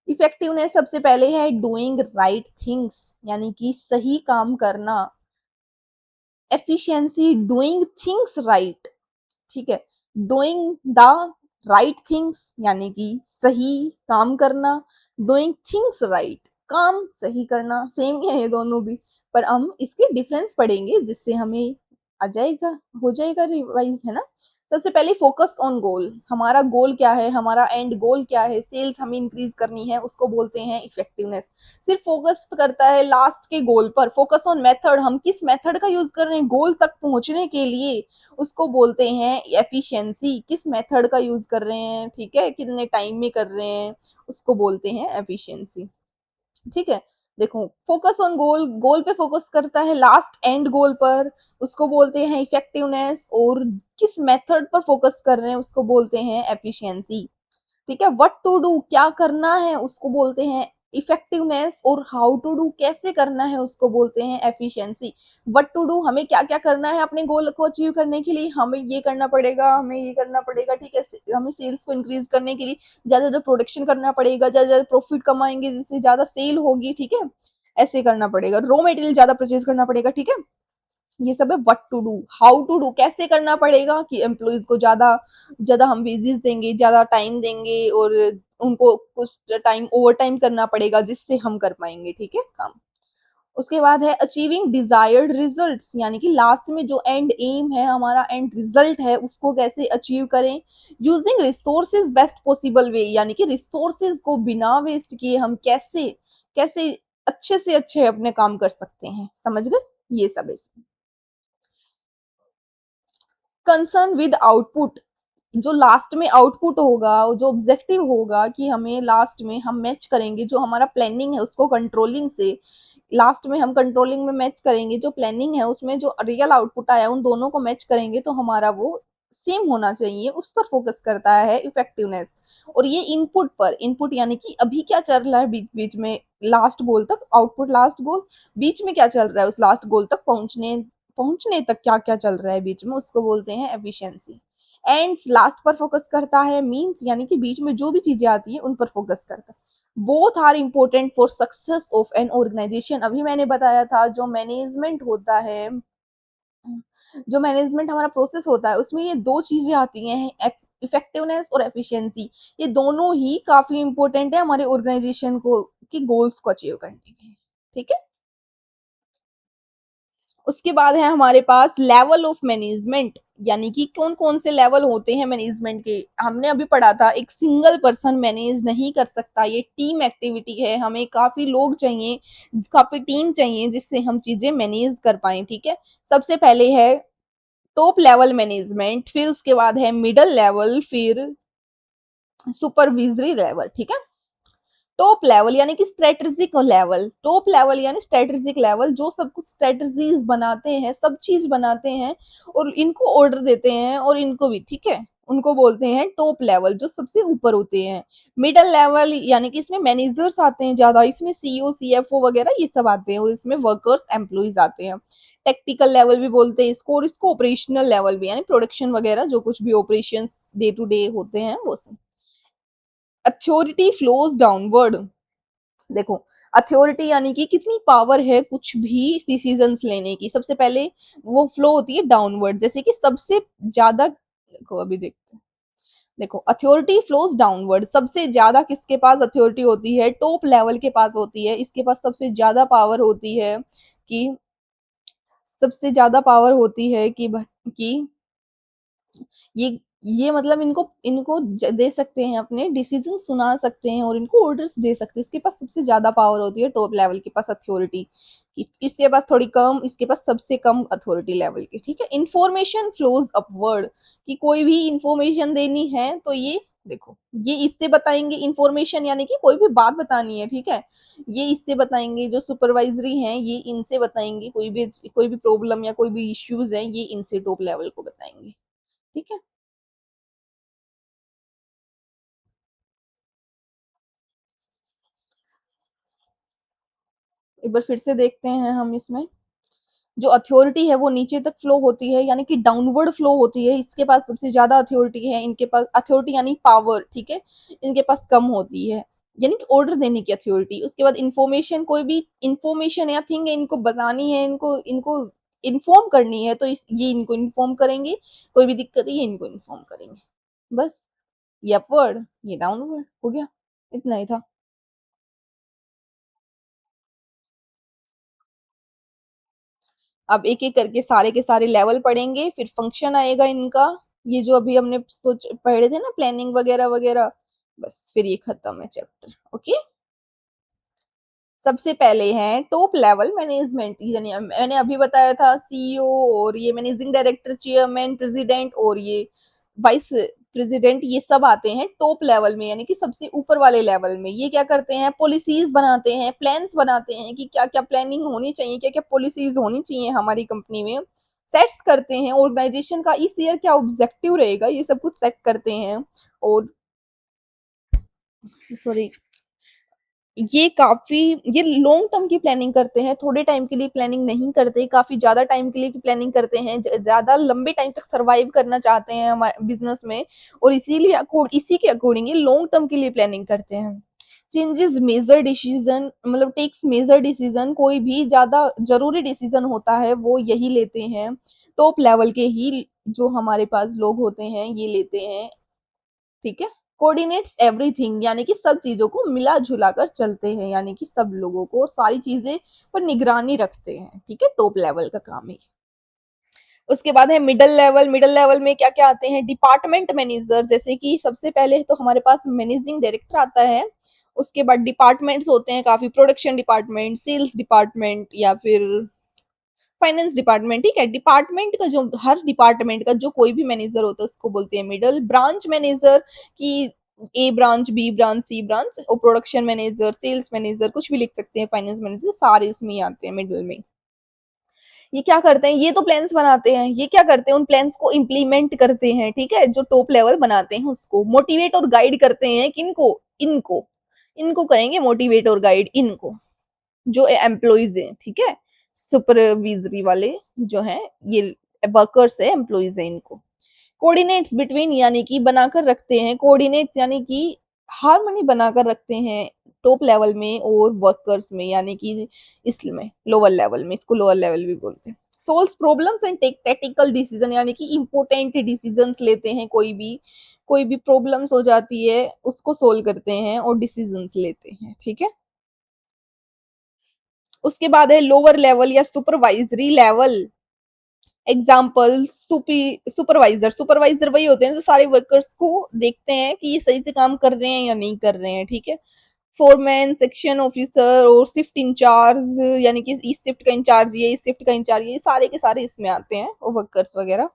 इफेक्टिवनेस सबसे पहले है डूइंग राइट थिंग्स, यानी कि सही काम करना। एफिशिएंसी डूइंग थिंग्स राइट, ठीक है, डूइंग द राइट थिंग्स यानी कि सही काम करना, डूइंग थिंग्स राइट काम सही करना, सेम ही है ये दोनों भी, पर हम इसके डिफरेंस पढ़ेंगे जिससे हमें आ जाएगा, हो जाएगा रिवाइज, है ना। सबसे पहले फोकस ऑन गोल, हमारा गोल क्या है, हमारा एंड गोल क्या है, सेल्स हमें इंक्रीज करनी है, उसको बोलते हैं इफेक्टिवनेस। सिर्फ फोकस करता है लास्ट के गोल पर, फोकस ऑन मेथड, हम किस मेथड का यूज कर रहे हैं गोल तक पहुंचने के लिए, उसको बोलते हैं एफिशिएंसी, किस मेथड का यूज कर रहे हैं, ठीक है, कितने टाइम में कर रहे हैं, उसको बोलते हैं एफिशिएंसी। ठीक है, देखो फोकस ऑन गोल, गोल पे फोकस करता है लास्ट एंड गोल पर, उसको बोलते हैं इफेक्टिवनेस, और किस मेथड पर फोकस कर रहे हैं उसको बोलते हैं एफिशिएंसी। ठीक है, व्हाट टू डू क्या करना है उसको बोलते हैं इफेक्टिवनेस, और हाउ टू डू कैसे करना है उसको बोलते हैं एफिशिएंसी। व्हाट टू डू हमें क्या क्या करना है अपने गोल को अचीव करने के लिए, हमें ये करना पड़ेगा, हमें ये करना पड़ेगा, ठीक है, हमें सेल्स को इंक्रीज करने के लिए ज्यादा ज्यादा प्रोडक्शन करना पड़ेगा, ज्यादा ज्यादा प्रॉफिट कमाएंगे जिससे ज्यादा सेल होगी, ठीक है, ऐसे करना पड़ेगा, रॉ मटेरियल ज्यादा परचेज करना पड़ेगा, ठीक है, ये सब है what to do. How to do कैसे करना पड़ेगा कि एम्प्लॉयज को ज्यादा ज्यादा हम वेजेस देंगे, ज्यादा टाइम देंगे, और उनको कुछ टाइम ओवर टाइम करना पड़ेगा जिससे हम कर पाएंगे, ठीक है, काम। उसके बाद है अचीविंग डिजायर्ड रिजल्ट्स, यानी कि लास्ट में जो एंड एम है हमारा, एंड रिजल्ट है, उसको कैसे अचीव करें। Using resources best possible way, यानी कि रिसोर्सेज को बिना वेस्ट किए हम कैसे कैसे अच्छे से अच्छे अपने काम कर सकते हैं, समझ गए, ये सब इसमें। कंसर्न विद आउटपुट, जो लास्ट में आउटपुट होगा, जो ऑब्जेक्टिव होगा कि हमें लास्ट में हम मैच करेंगे, जो हमारा प्लानिंग है उसको कंट्रोलिंग से लास्ट में हम कंट्रोलिंग में मैच करेंगे, जो प्लानिंग है उसमें जो रियल आउटपुट आया उन दोनों को मैच करेंगे तो हमारा वो सेम होना चाहिए, उस पर फोकस करता है इफेक्टिवनेस। और ये इनपुट पर, इनपुट यानी कि अभी क्या चल रहा है बीच बीच में लास्ट गोल तक, आउटपुट लास्ट गोल, बीच में क्या चल रहा है उस लास्ट गोल तक पहुंचने पहुंचने तक क्या क्या चल रहा है बीच में, उसको बोलते हैं एफिशिएंसी। एंड लास्ट पर फोकस करता है, मींस यानी कि बीच में जो भी चीजें आती हैं उन पर फोकस करता है। Both are important for success of an organization, अभी मैंने बताया था जो मैनेजमेंट होता है, जो मैनेजमेंट हमारा प्रोसेस होता है उसमें ये दो चीजें आती हैं, इफेक्टिवनेस और एफिशिएंसी, ये दोनों ही काफी इंपॉर्टेंट है हमारे ऑर्गेनाइजेशन को की गोल्स को अचीव करने के लिए। ठीक है। उसके बाद है हमारे पास लेवल ऑफ मैनेजमेंट, यानी कि कौन कौन से लेवल होते हैं मैनेजमेंट के। हमने अभी पढ़ा था एक सिंगल पर्सन मैनेज नहीं कर सकता, ये टीम एक्टिविटी है, हमें काफी लोग चाहिए, काफी टीम चाहिए जिससे हम चीजें मैनेज कर पाए। ठीक है। सबसे पहले है टॉप लेवल मैनेजमेंट, फिर उसके बाद है मिडल लेवल, फिर सुपरविजरी लेवल। ठीक है। टॉप लेवल यानी कि स्ट्रेटेजिक लेवल, टॉप लेवल यानी स्ट्रेटेजिक लेवल, जो सब कुछ स्ट्रेटजीज बनाते हैं, सब चीज बनाते हैं और इनको ऑर्डर देते हैं और इनको भी। ठीक है। उनको बोलते हैं टॉप लेवल, जो सबसे ऊपर होते हैं। मिडल लेवल यानी कि इसमें मैनेजर्स आते हैं ज्यादा, इसमें सीईओ सीएफओ वगैरह ये सब आते हैं, और इसमें वर्कर्स एम्प्लॉइज आते हैं। टेक्निकल लेवल भी बोलते हैं इसको, और इसको ऑपरेशनल लेवल भी, यानी प्रोडक्शन वगैरह जो कुछ भी ऑपरेशन डे टू डे होते हैं वो सब। अथॉरिटी फ्लोज डाउनवर्ड, देखो अथॉरिटी यानी कि कितनी पावर है कुछ भी डिसीजंस लेने की। सबसे पहले वो फ्लो होती है डाउनवर्ड, जैसे कि सबसे ज्यादा, देखो अभी देखते हैं। देखो अथॉरिटी फ्लोज डाउनवर्ड, सबसे ज्यादा किसके पास अथॉरिटी होती है, टॉप लेवल के पास होती है, इसके पास सबसे ज्यादा पावर होती है कि, सबसे ज्यादा पावर होती है कि ये ये मतलब इनको इनको दे सकते हैं, अपने डिसीजन सुना सकते हैं और इनको ऑर्डर्स दे सकते हैं। इसके पास सबसे ज्यादा पावर होती है टॉप लेवल के पास अथॉरिटी, इसके पास थोड़ी कम, इसके पास सबसे कम अथॉरिटी लेवल की। ठीक है। इंफॉर्मेशन फ्लोज अपवर्ड, कि कोई भी इंफॉर्मेशन देनी है तो ये देखो ये इससे बताएंगे, इंफॉर्मेशन यानी कि कोई भी बात बतानी है। ठीक है। ये इससे बताएंगे, जो सुपरवाइजरी हैं ये इनसे बताएंगे, कोई भी प्रॉब्लम या कोई भी इश्यूज है ये इनसे टॉप लेवल को बताएंगे। ठीक है। एक बार फिर से देखते हैं हम इसमें, जो अथॉरिटी है वो नीचे तक फ्लो होती है, यानी कि डाउनवर्ड फ्लो होती है, इसके पास सबसे ज्यादा अथॉरिटी है, इनके पास अथॉरिटी यानी पावर। ठीक है। इनके पास कम होती है, यानी कि ऑर्डर देने की अथॉरिटी। उसके बाद इंफॉर्मेशन, कोई भी इंफॉर्मेशन या थिंग है इनको बतानी है, इनको इनको इन्फॉर्म करनी है तो ये इनको इन्फॉर्म करेंगे, कोई भी दिक्कत है ये इनको इन्फॉर्म करेंगे। बस ये अपवर्ड ये डाउनवर्ड हो गया, इतना ही था। अब एक एक करके सारे के सारे लेवल पढ़ेंगे, फिर फंक्शन आएगा इनका, ये जो अभी हमने सोच पढ़े थे ना, प्लानिंग वगैरह वगैरह, बस फिर ये खत्म है चैप्टर। ओके। सबसे पहले है टॉप लेवल मैनेजमेंट, यानी मैंने अभी बताया था सीईओ और ये मैनेजिंग डायरेक्टर, चेयरमैन, प्रेसिडेंट और ये वाइस प्रेसिडेंट, ये सब आते हैं टॉप लेवल में, यानी कि सबसे ऊपर वाले लेवल में। ये क्या करते हैं, पॉलिसीज बनाते हैं, प्लान्स बनाते हैं कि क्या क्या प्लानिंग होनी चाहिए, क्या क्या पॉलिसीज होनी चाहिए हमारी कंपनी में, सेट्स करते हैं ऑर्गेनाइजेशन का इस ईयर क्या ऑब्जेक्टिव रहेगा, ये सब कुछ सेट करते हैं। और सॉरी, ये काफी, ये लॉन्ग टर्म की प्लानिंग करते हैं, थोड़े टाइम के लिए प्लानिंग नहीं करते, काफी ज्यादा टाइम के लिए की प्लानिंग करते हैं, ज्यादा लंबे टाइम तक सरवाइव करना चाहते हैं हमारे बिजनेस में, और इसीलिए इसी के अकॉर्डिंग ये लॉन्ग टर्म के लिए प्लानिंग करते हैं। चेंजेस मेजर डिसीजन, मतलब टेक्स मेजर डिसीजन, कोई भी ज्यादा जरूरी डिसीजन होता है वो यही लेते हैं, टॉप लेवल के ही जो हमारे पास लोग होते हैं ये लेते हैं। ठीक है। कोऑर्डिनेट्स एवरीथिंग, यानी कि सब चीजों को मिला जुला कर चलते हैं, यानी कि सब लोगों को और सारी चीजें पर निगरानी रखते हैं। ठीक है। टॉप लेवल का काम है। उसके बाद है मिडल लेवल, मिडल लेवल में क्या क्या आते हैं, डिपार्टमेंट मैनेजर, जैसे कि सबसे पहले तो हमारे पास मैनेजिंग डायरेक्टर आता है, उसके बाद डिपार्टमेंट्स होते हैं काफी, प्रोडक्शन डिपार्टमेंट, सेल्स डिपार्टमेंट या फिर फाइनेंस डिपार्टमेंट। ठीक है। डिपार्टमेंट का जो, हर डिपार्टमेंट का जो कोई भी मैनेजर होता है उसको बोलते हैं मिडल। ब्रांच मैनेजर की ए ब्रांच, बी ब्रांच, सी ब्रांच, और प्रोडक्शन मैनेजर, सेल्स मैनेजर, कुछ भी लिख सकते हैं, फाइनेंस मैनेजर, सारे इसमें ही आते हैं मिडल में। ये क्या करते हैं, ये तो प्लान्स बनाते हैं, ये क्या करते हैं, उन प्लान्स को इम्प्लीमेंट करते हैं। ठीक है। जो टॉप लेवल बनाते हैं उसको मोटिवेट और गाइड करते हैं, किनको, इनको, इनको करेंगे मोटिवेट और गाइड, इनको जो एम्प्लॉइज हैं। ठीक है। सुपरविजरी वाले जो हैं ये वर्कर्स है, एम्प्लॉइज है, इनको कोऑर्डिनेट्स बिटवीन, यानी कि बनाकर रखते हैं, कोऑर्डिनेट्स यानी कि हार्मनी बनाकर रखते हैं टॉप लेवल में और वर्कर्स में, यानी कि इसमें लोअर लेवल में, इसको लोअर लेवल भी बोलते हैं। Solves problems and take tactical decision, यानी कि इंपॉर्टेंट डिसीजंस लेते हैं कोई भी, कोई भी प्रॉब्लम्स हो जाती है उसको सोल्व करते हैं और डिसीजंस लेते हैं, ठीक है। उसके बाद है लोअर लेवल या supervisory level. Example supervisor, supervisor वही होते हैं जो सारे वर्कर्स को देखते हैं कि ये सही से काम कर रहे हैं या नहीं कर रहे हैं, ठीक है। फोरमैन, सेक्शन ऑफिसर और शिफ्ट इंचार्ज, यानी कि इस शिफ्ट का इंचार्ज ये, इस शिफ्ट का इंचार्ज ये, सारे के सारे इसमें आते हैं, वो वर्कर्स वगैरह।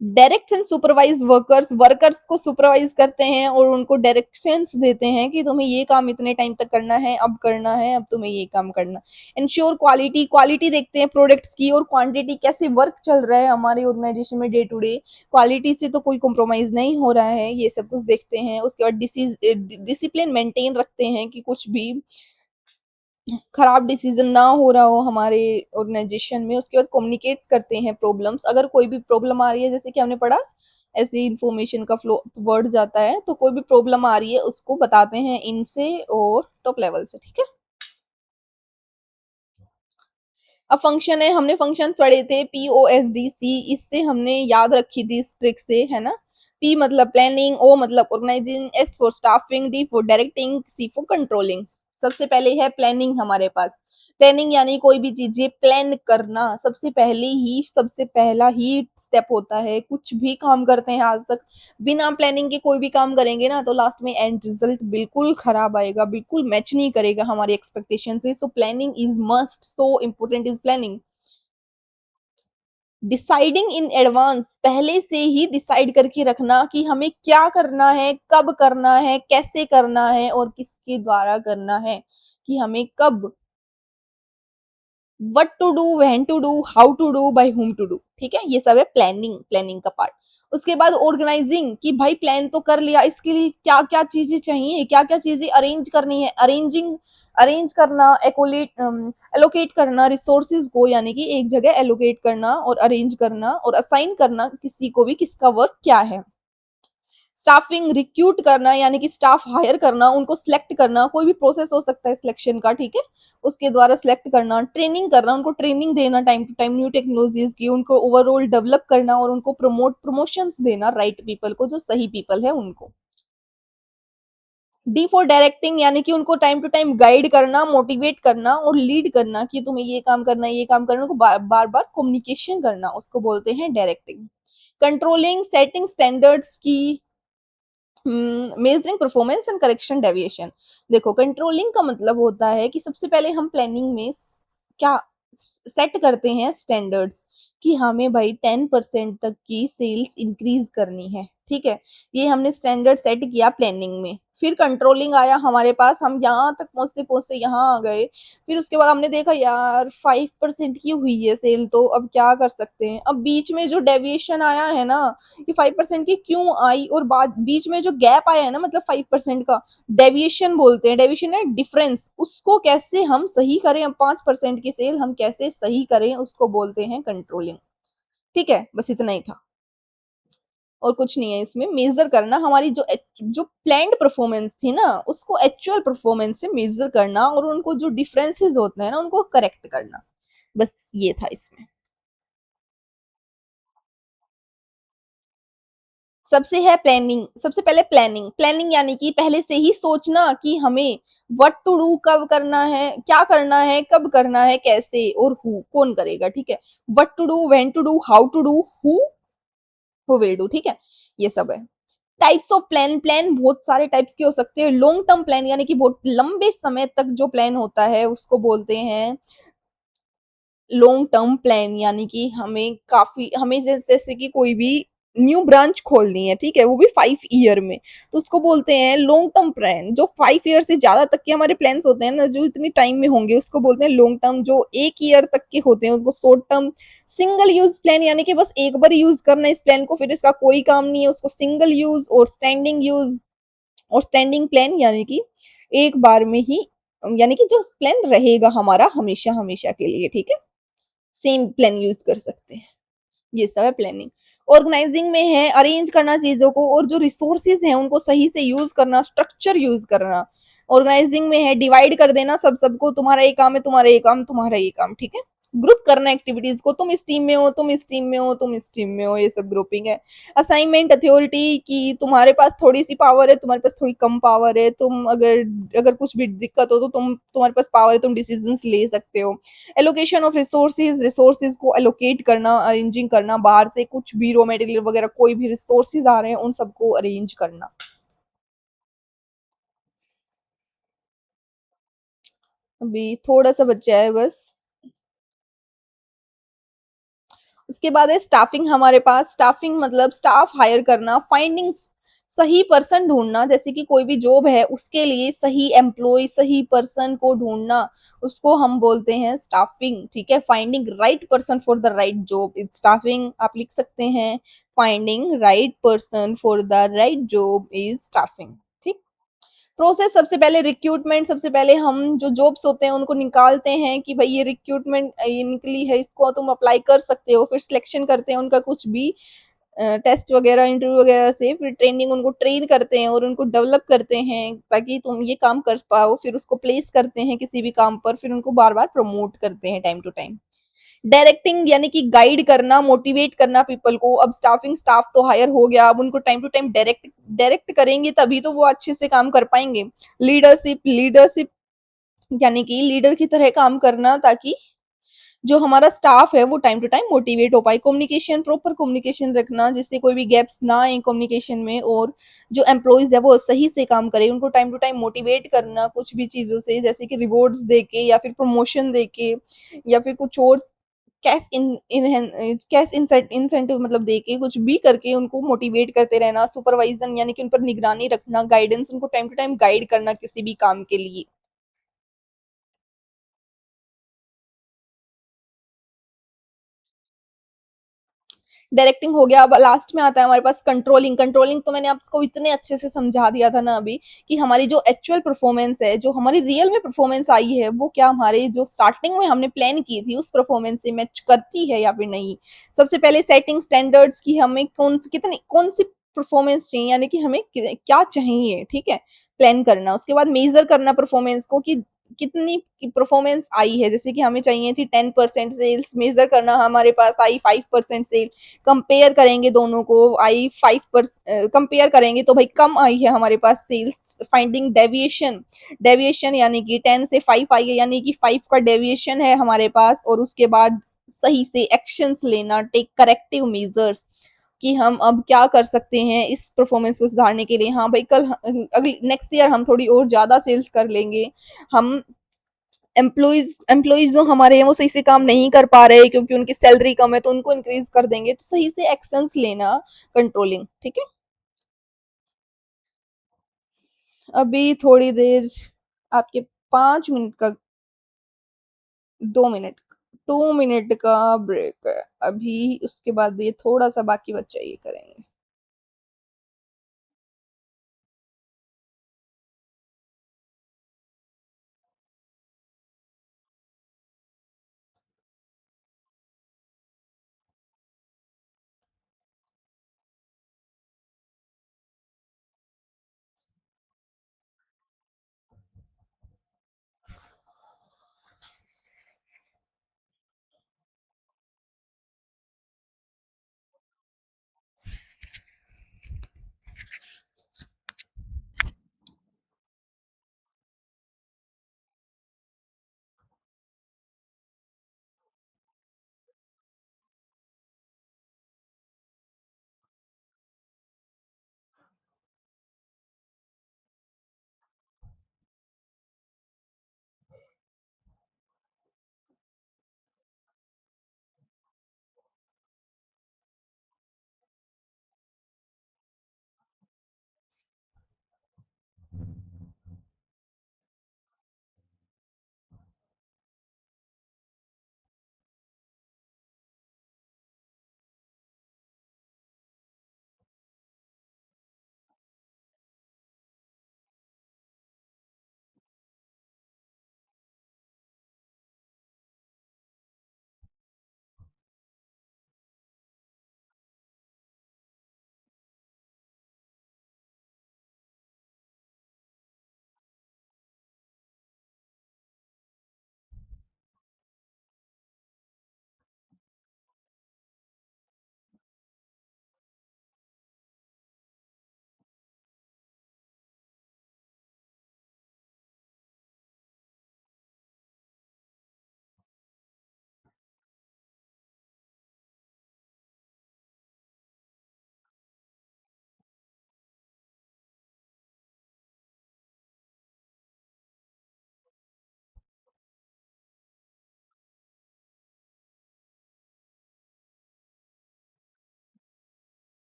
Direct and supervise workers, workers को सुपरवाइज करते हैं और उनको डायरेक्शंस देते हैं कि तुम्हें ये काम इतने टाइम तक करना है, अब करना है, अब तुम्हें ये काम करना। इंश्योर क्वालिटी, क्वालिटी देखते हैं प्रोडक्ट्स की, और क्वांटिटी, कैसे वर्क चल रहा है हमारे ऑर्गेनाइजेशन में डे टू डे, क्वालिटी से तो कोई कॉम्प्रोमाइज नहीं हो रहा है, ये सब कुछ देखते हैं। उसके बाद डिसिप्लिन मेंटेन रखते हैं कि कुछ भी खराब डिसीजन ना हो रहा हो हमारे ऑर्गेनाइजेशन में। उसके बाद कम्युनिकेट करते हैं प्रॉब्लम्स, अगर कोई भी प्रॉब्लम आ रही है, जैसे कि हमने पढ़ा ऐसे इंफॉर्मेशन का फ्लो वर्ड जाता है, तो कोई भी प्रॉब्लम आ रही है उसको बताते हैं इनसे और टॉप लेवल से, ठीक है। अब फंक्शन है, हमने फंक्शन पढ़े थे POSDC, इससे हमने याद रखी थी इस ट्रिक से, है ना। P मतलब प्लानिंग, O मतलब organizing, S for staffing, D for directing, C for controlling. सबसे पहले है प्लानिंग हमारे पास। प्लानिंग यानी कोई भी चीजें प्लान करना, सबसे पहला ही स्टेप होता है। कुछ भी काम करते हैं आज तक, बिना प्लानिंग के कोई भी काम करेंगे ना, तो लास्ट में एंड रिजल्ट बिल्कुल खराब आएगा, बिल्कुल मैच नहीं करेगा हमारी एक्सपेक्टेशन से। So planning is must, so important is planning. Deciding in advance, पहले से ही डिसाइड करके रखना कि हमें क्या करना है, कब करना है, कैसे करना है और किसके द्वारा करना है, कि हमें कब, what to do, when to do, how to do, by whom to do, ठीक है। ये सब है प्लानिंग, प्लानिंग का पार्ट। उसके बाद ऑर्गेनाइजिंग, कि भाई प्लान तो कर लिया, इसके लिए क्या क्या चीजें चाहिए, क्या क्या चीजें अरेंज करनी है, अरेंजिंग, अरेंज करना, एलोकेट करना रिसोर्सेज को, यानी कि एक जगह एलोकेट करना और अरेंज करना और असाइन करना किसी को भी किसका वर्क क्या है। स्टाफिंग, रिक्रूट करना, यानी कि स्टाफ हायर करना, उनको सिलेक्ट करना, कोई भी प्रोसेस हो सकता है सिलेक्शन का, ठीक है, उसके द्वारा सिलेक्ट करना। ट्रेनिंग करना, उनको ट्रेनिंग देना time to time new technologies की, उनको ओवरऑल डेवलप करना और उनको प्रमोशंस देना राइट पीपल को, जो सही पीपल है उनको। डी फॉर डायरेक्टिंग, यानी कि उनको टाइम टू टाइम गाइड करना, मोटिवेट करना और लीड करना, कि तुम्हें ये काम करना है, ये काम करना, उनको बार बार कम्युनिकेशन करना, उसको बोलते हैं डायरेक्टिंग। कंट्रोलिंग, सेटिंग स्टैंडर्ड्स की, measuring performance and correction deviation. देखो कंट्रोलिंग का मतलब होता है कि सबसे पहले हम प्लानिंग में क्या सेट करते हैं स्टैंडर्ड्स, कि हमें भाई 10% तक की सेल्स इंक्रीज करनी है, ठीक है। ये हमने स्टैंडर्ड सेट किया प्लानिंग में। फिर कंट्रोलिंग आया हमारे पास, हम यहाँ तक पहुंचते पहुंचते यहाँ आ गए। फिर उसके बाद हमने देखा यार 5% की हुई है सेल, तो अब क्या कर सकते हैं। अब बीच में जो डेविएशन आया है ना, कि 5% की क्यों आई, और बाद बीच में जो गैप आया है ना, मतलब 5% का डेविएशन बोलते हैं, डेविएशन है डिफरेंस, उसको कैसे हम सही करें, 5% की सेल हम कैसे सही करें, उसको बोलते हैं कंट्रोलिंग, ठीक है। बस इतना ही था और कुछ नहीं है इसमें। मेजर करना हमारी जो प्लान्ड परफॉर्मेंस थी ना, उसको एक्चुअल परफॉर्मेंस से मेजर करना और उनको जो डिफरेंसेस होते हैं ना, उनको करेक्ट करना, बस ये था इसमें। सबसे है प्लानिंग, सबसे पहले प्लानिंग, प्लानिंग यानी कि पहले से ही सोचना कि हमें व्हाट टू डू, कब करना है, क्या करना है, कब करना है, कैसे और हु कौन करेगा, ठीक है। What to do, when to do, how to do, who will do, ठीक है। ये सब है। टाइप्स ऑफ प्लान, प्लान बहुत सारे टाइप्स के हो सकते हैं। लॉन्ग टर्म प्लान यानी कि बहुत लंबे समय तक जो प्लान होता है उसको बोलते हैं लॉन्ग टर्म प्लान, यानी कि हमें जैसे कि कोई भी न्यू ब्रांच खोलनी है, ठीक है, वो भी 5 ईयर में, तो उसको बोलते हैं लॉन्ग टर्म प्लान। जो 5 ईयर से ज्यादा तक के हमारे प्लान्स होते हैं ना, जो इतनी टाइम में होंगे, उसको बोलते हैं लॉन्ग टर्म। जो 1 ईयर तक के होते हैं उसको short term. Single use plan यानी कि बस एक बार यूज करना है इस प्लान को, फिर इसका कोई काम नहीं है, उसको सिंगल यूज। और स्टैंडिंग यूज और स्टैंडिंग प्लान यानी कि एक बार में ही, यानी कि जो प्लान रहेगा हमारा हमेशा हमेशा के लिए, ठीक है, सेम प्लान यूज कर सकते हैं। ये सब है प्लानिंग। ऑर्गेनाइजिंग में है अरेंज करना चीजों को, और जो रिसोर्सेज हैं उनको सही से यूज करना, स्ट्रक्चर यूज करना। ऑर्गेनाइजिंग में है डिवाइड कर देना सब सबको, तुम्हारा ये काम है, तुम्हारा ये काम, तुम्हारा ये काम, ठीक है। ग्रुप करना एक्टिविटीज को, तुम इस टीम में हो, तुम इस टीम में हो, तुम इस टीम में हो, ये सब ग्रुपिंग है। असाइनमेंट अथॉरिटी की तुम्हारे पास थोड़ी सी पावर है, तुम्हारे पास थोड़ी कम पावर है, तुम अगर अगर कुछ भी दिक्कत हो तो तुम्हारे पास पावर है, तुम डिसीजंस ले सकते हो। एलोकेशन ऑफ रिसोर्सेज, रिसोर्सेज को एलोकेट करना, अरेंजिंग करना, बाहर से कुछ भी रॉ मटेरियल वगैरह कोई भी रिसोर्सेज आ रहे हैं उन सबको अरेंज करना। अभी थोड़ा सा बच्चा है बस। उसके बाद है स्टाफिंग हमारे पास। स्टाफिंग मतलब स्टाफ हायर करना, फाइंडिंग सही पर्सन ढूंढना, जैसे कि कोई भी जॉब है उसके लिए सही एम्प्लॉय, सही पर्सन को ढूंढना, उसको हम बोलते हैं स्टाफिंग। ठीक है, finding right person for the right job is staffing. आप लिख सकते हैं finding right person for the right job is staffing. ठीक। प्रोसेस सबसे पहले रिक्रूटमेंट, सबसे पहले हम जो जॉब्स होते हैं उनको निकालते हैं कि भाई ये रिक्रूटमेंट ये निकली है, इसको तुम अप्लाई कर सकते हो। फिर सिलेक्शन करते हैं उनका कुछ भी टेस्ट वगैरह, इंटरव्यू वगैरह से, फिर ट्रेनिंग, उनको ट्रेन करते हैं और उनको डेवलप करते हैं ताकि तुम ये काम कर पाओ। फिर उसको प्लेस करते हैं किसी भी काम पर, फिर उनको बार बार प्रमोट करते हैं टाइम टू टाइम। डायरेक्टिंग यानी कि गाइड करना, मोटिवेट करना पीपल को। अब स्टाफिंग स्टाफ तो हायर हो गया, अब उनको time to time direct direct करेंगे तभी तो वो अच्छे से काम कर पाएंगे। लीडरशिप, लीडरशिप यानी कि लीडर की तरह काम करना ताकि जो हमारा स्टाफ है वो टाइम टू टाइम मोटिवेट हो पाए। कम्युनिकेशन, प्रॉपर कम्युनिकेशन रखना जिससे कोई भी गैप्स ना आए कम्युनिकेशन में, और जो एम्प्लॉयज है वो सही से काम करे। उनको टाइम टू टाइम मोटिवेट करना कुछ भी चीजों से, जैसे कि रिवॉर्ड्स देके या फिर प्रमोशन देके या फिर कुछ और कैश कैश इंसेंटिव मतलब देके, कुछ भी करके उनको मोटिवेट करते रहना। सुपरवाइजन यानी कि उन पर निगरानी रखना, गाइडेंस, उनको टाइम टू टाइम गाइड करना किसी भी काम के लिए। डायरेक्टिंग हो गया। अब लास्ट में आता है हमारे पास कंट्रोलिंग। कंट्रोलिंग तो मैंने आपको इतने अच्छे से समझा दिया था ना अभी, कि हमारी जो एक्चुअल परफॉर्मेंस है, जो हमारी रियल में परफॉर्मेंस आई है, वो क्या हमारे जो स्टार्टिंग में हमने प्लान की थी उस परफॉर्मेंस से मैच करती है या फिर नहीं। सबसे पहले सेटिंग स्टैंडर्ड्स की, हमें कौन सी परफॉर्मेंस चाहिए, यानी कि हमें क्या चाहिए। ठीक है, प्लान करना। उसके बाद मेजर करना परफॉर्मेंस को कि कितनी परफॉर्मेंस आई है। जैसे कि हमें चाहिए थी 10% सेल्स, मेजर करना, हमारे पास आई 5% सेल। कंपेयर करेंगे दोनों को, आई 5%, कंपेयर करेंगे तो भाई कम आई है हमारे पास सेल्स। फाइंडिंग डेविएशन, डेविएशन यानी कि 10 से 5 आई है, यानी कि 5 का डेविएशन है हमारे पास। और उसके बाद सही से एक्शंस लेना, टेक करेक्टिव मेजर्स, कि हम अब क्या कर सकते हैं इस परफॉर्मेंस को सुधारने के लिए। हाँ भाई, कल अगली नेक्स्ट ईयर हम थोड़ी और ज्यादा सेल्स कर लेंगे। हम एम्प्लॉइज जो हमारे हैं वो सही से काम नहीं कर पा रहे क्योंकि उनकी सैलरी कम है, तो उनको इंक्रीज कर देंगे। तो सही से एक्शंस लेना, कंट्रोलिंग। ठीक है। अभी थोड़ी देर, आपके 5 मिनट का, 2 मिनट, 2 मिनट का ब्रेक है अभी। उसके बाद ये थोड़ा सा बाकी बच्चा ये करेंगे।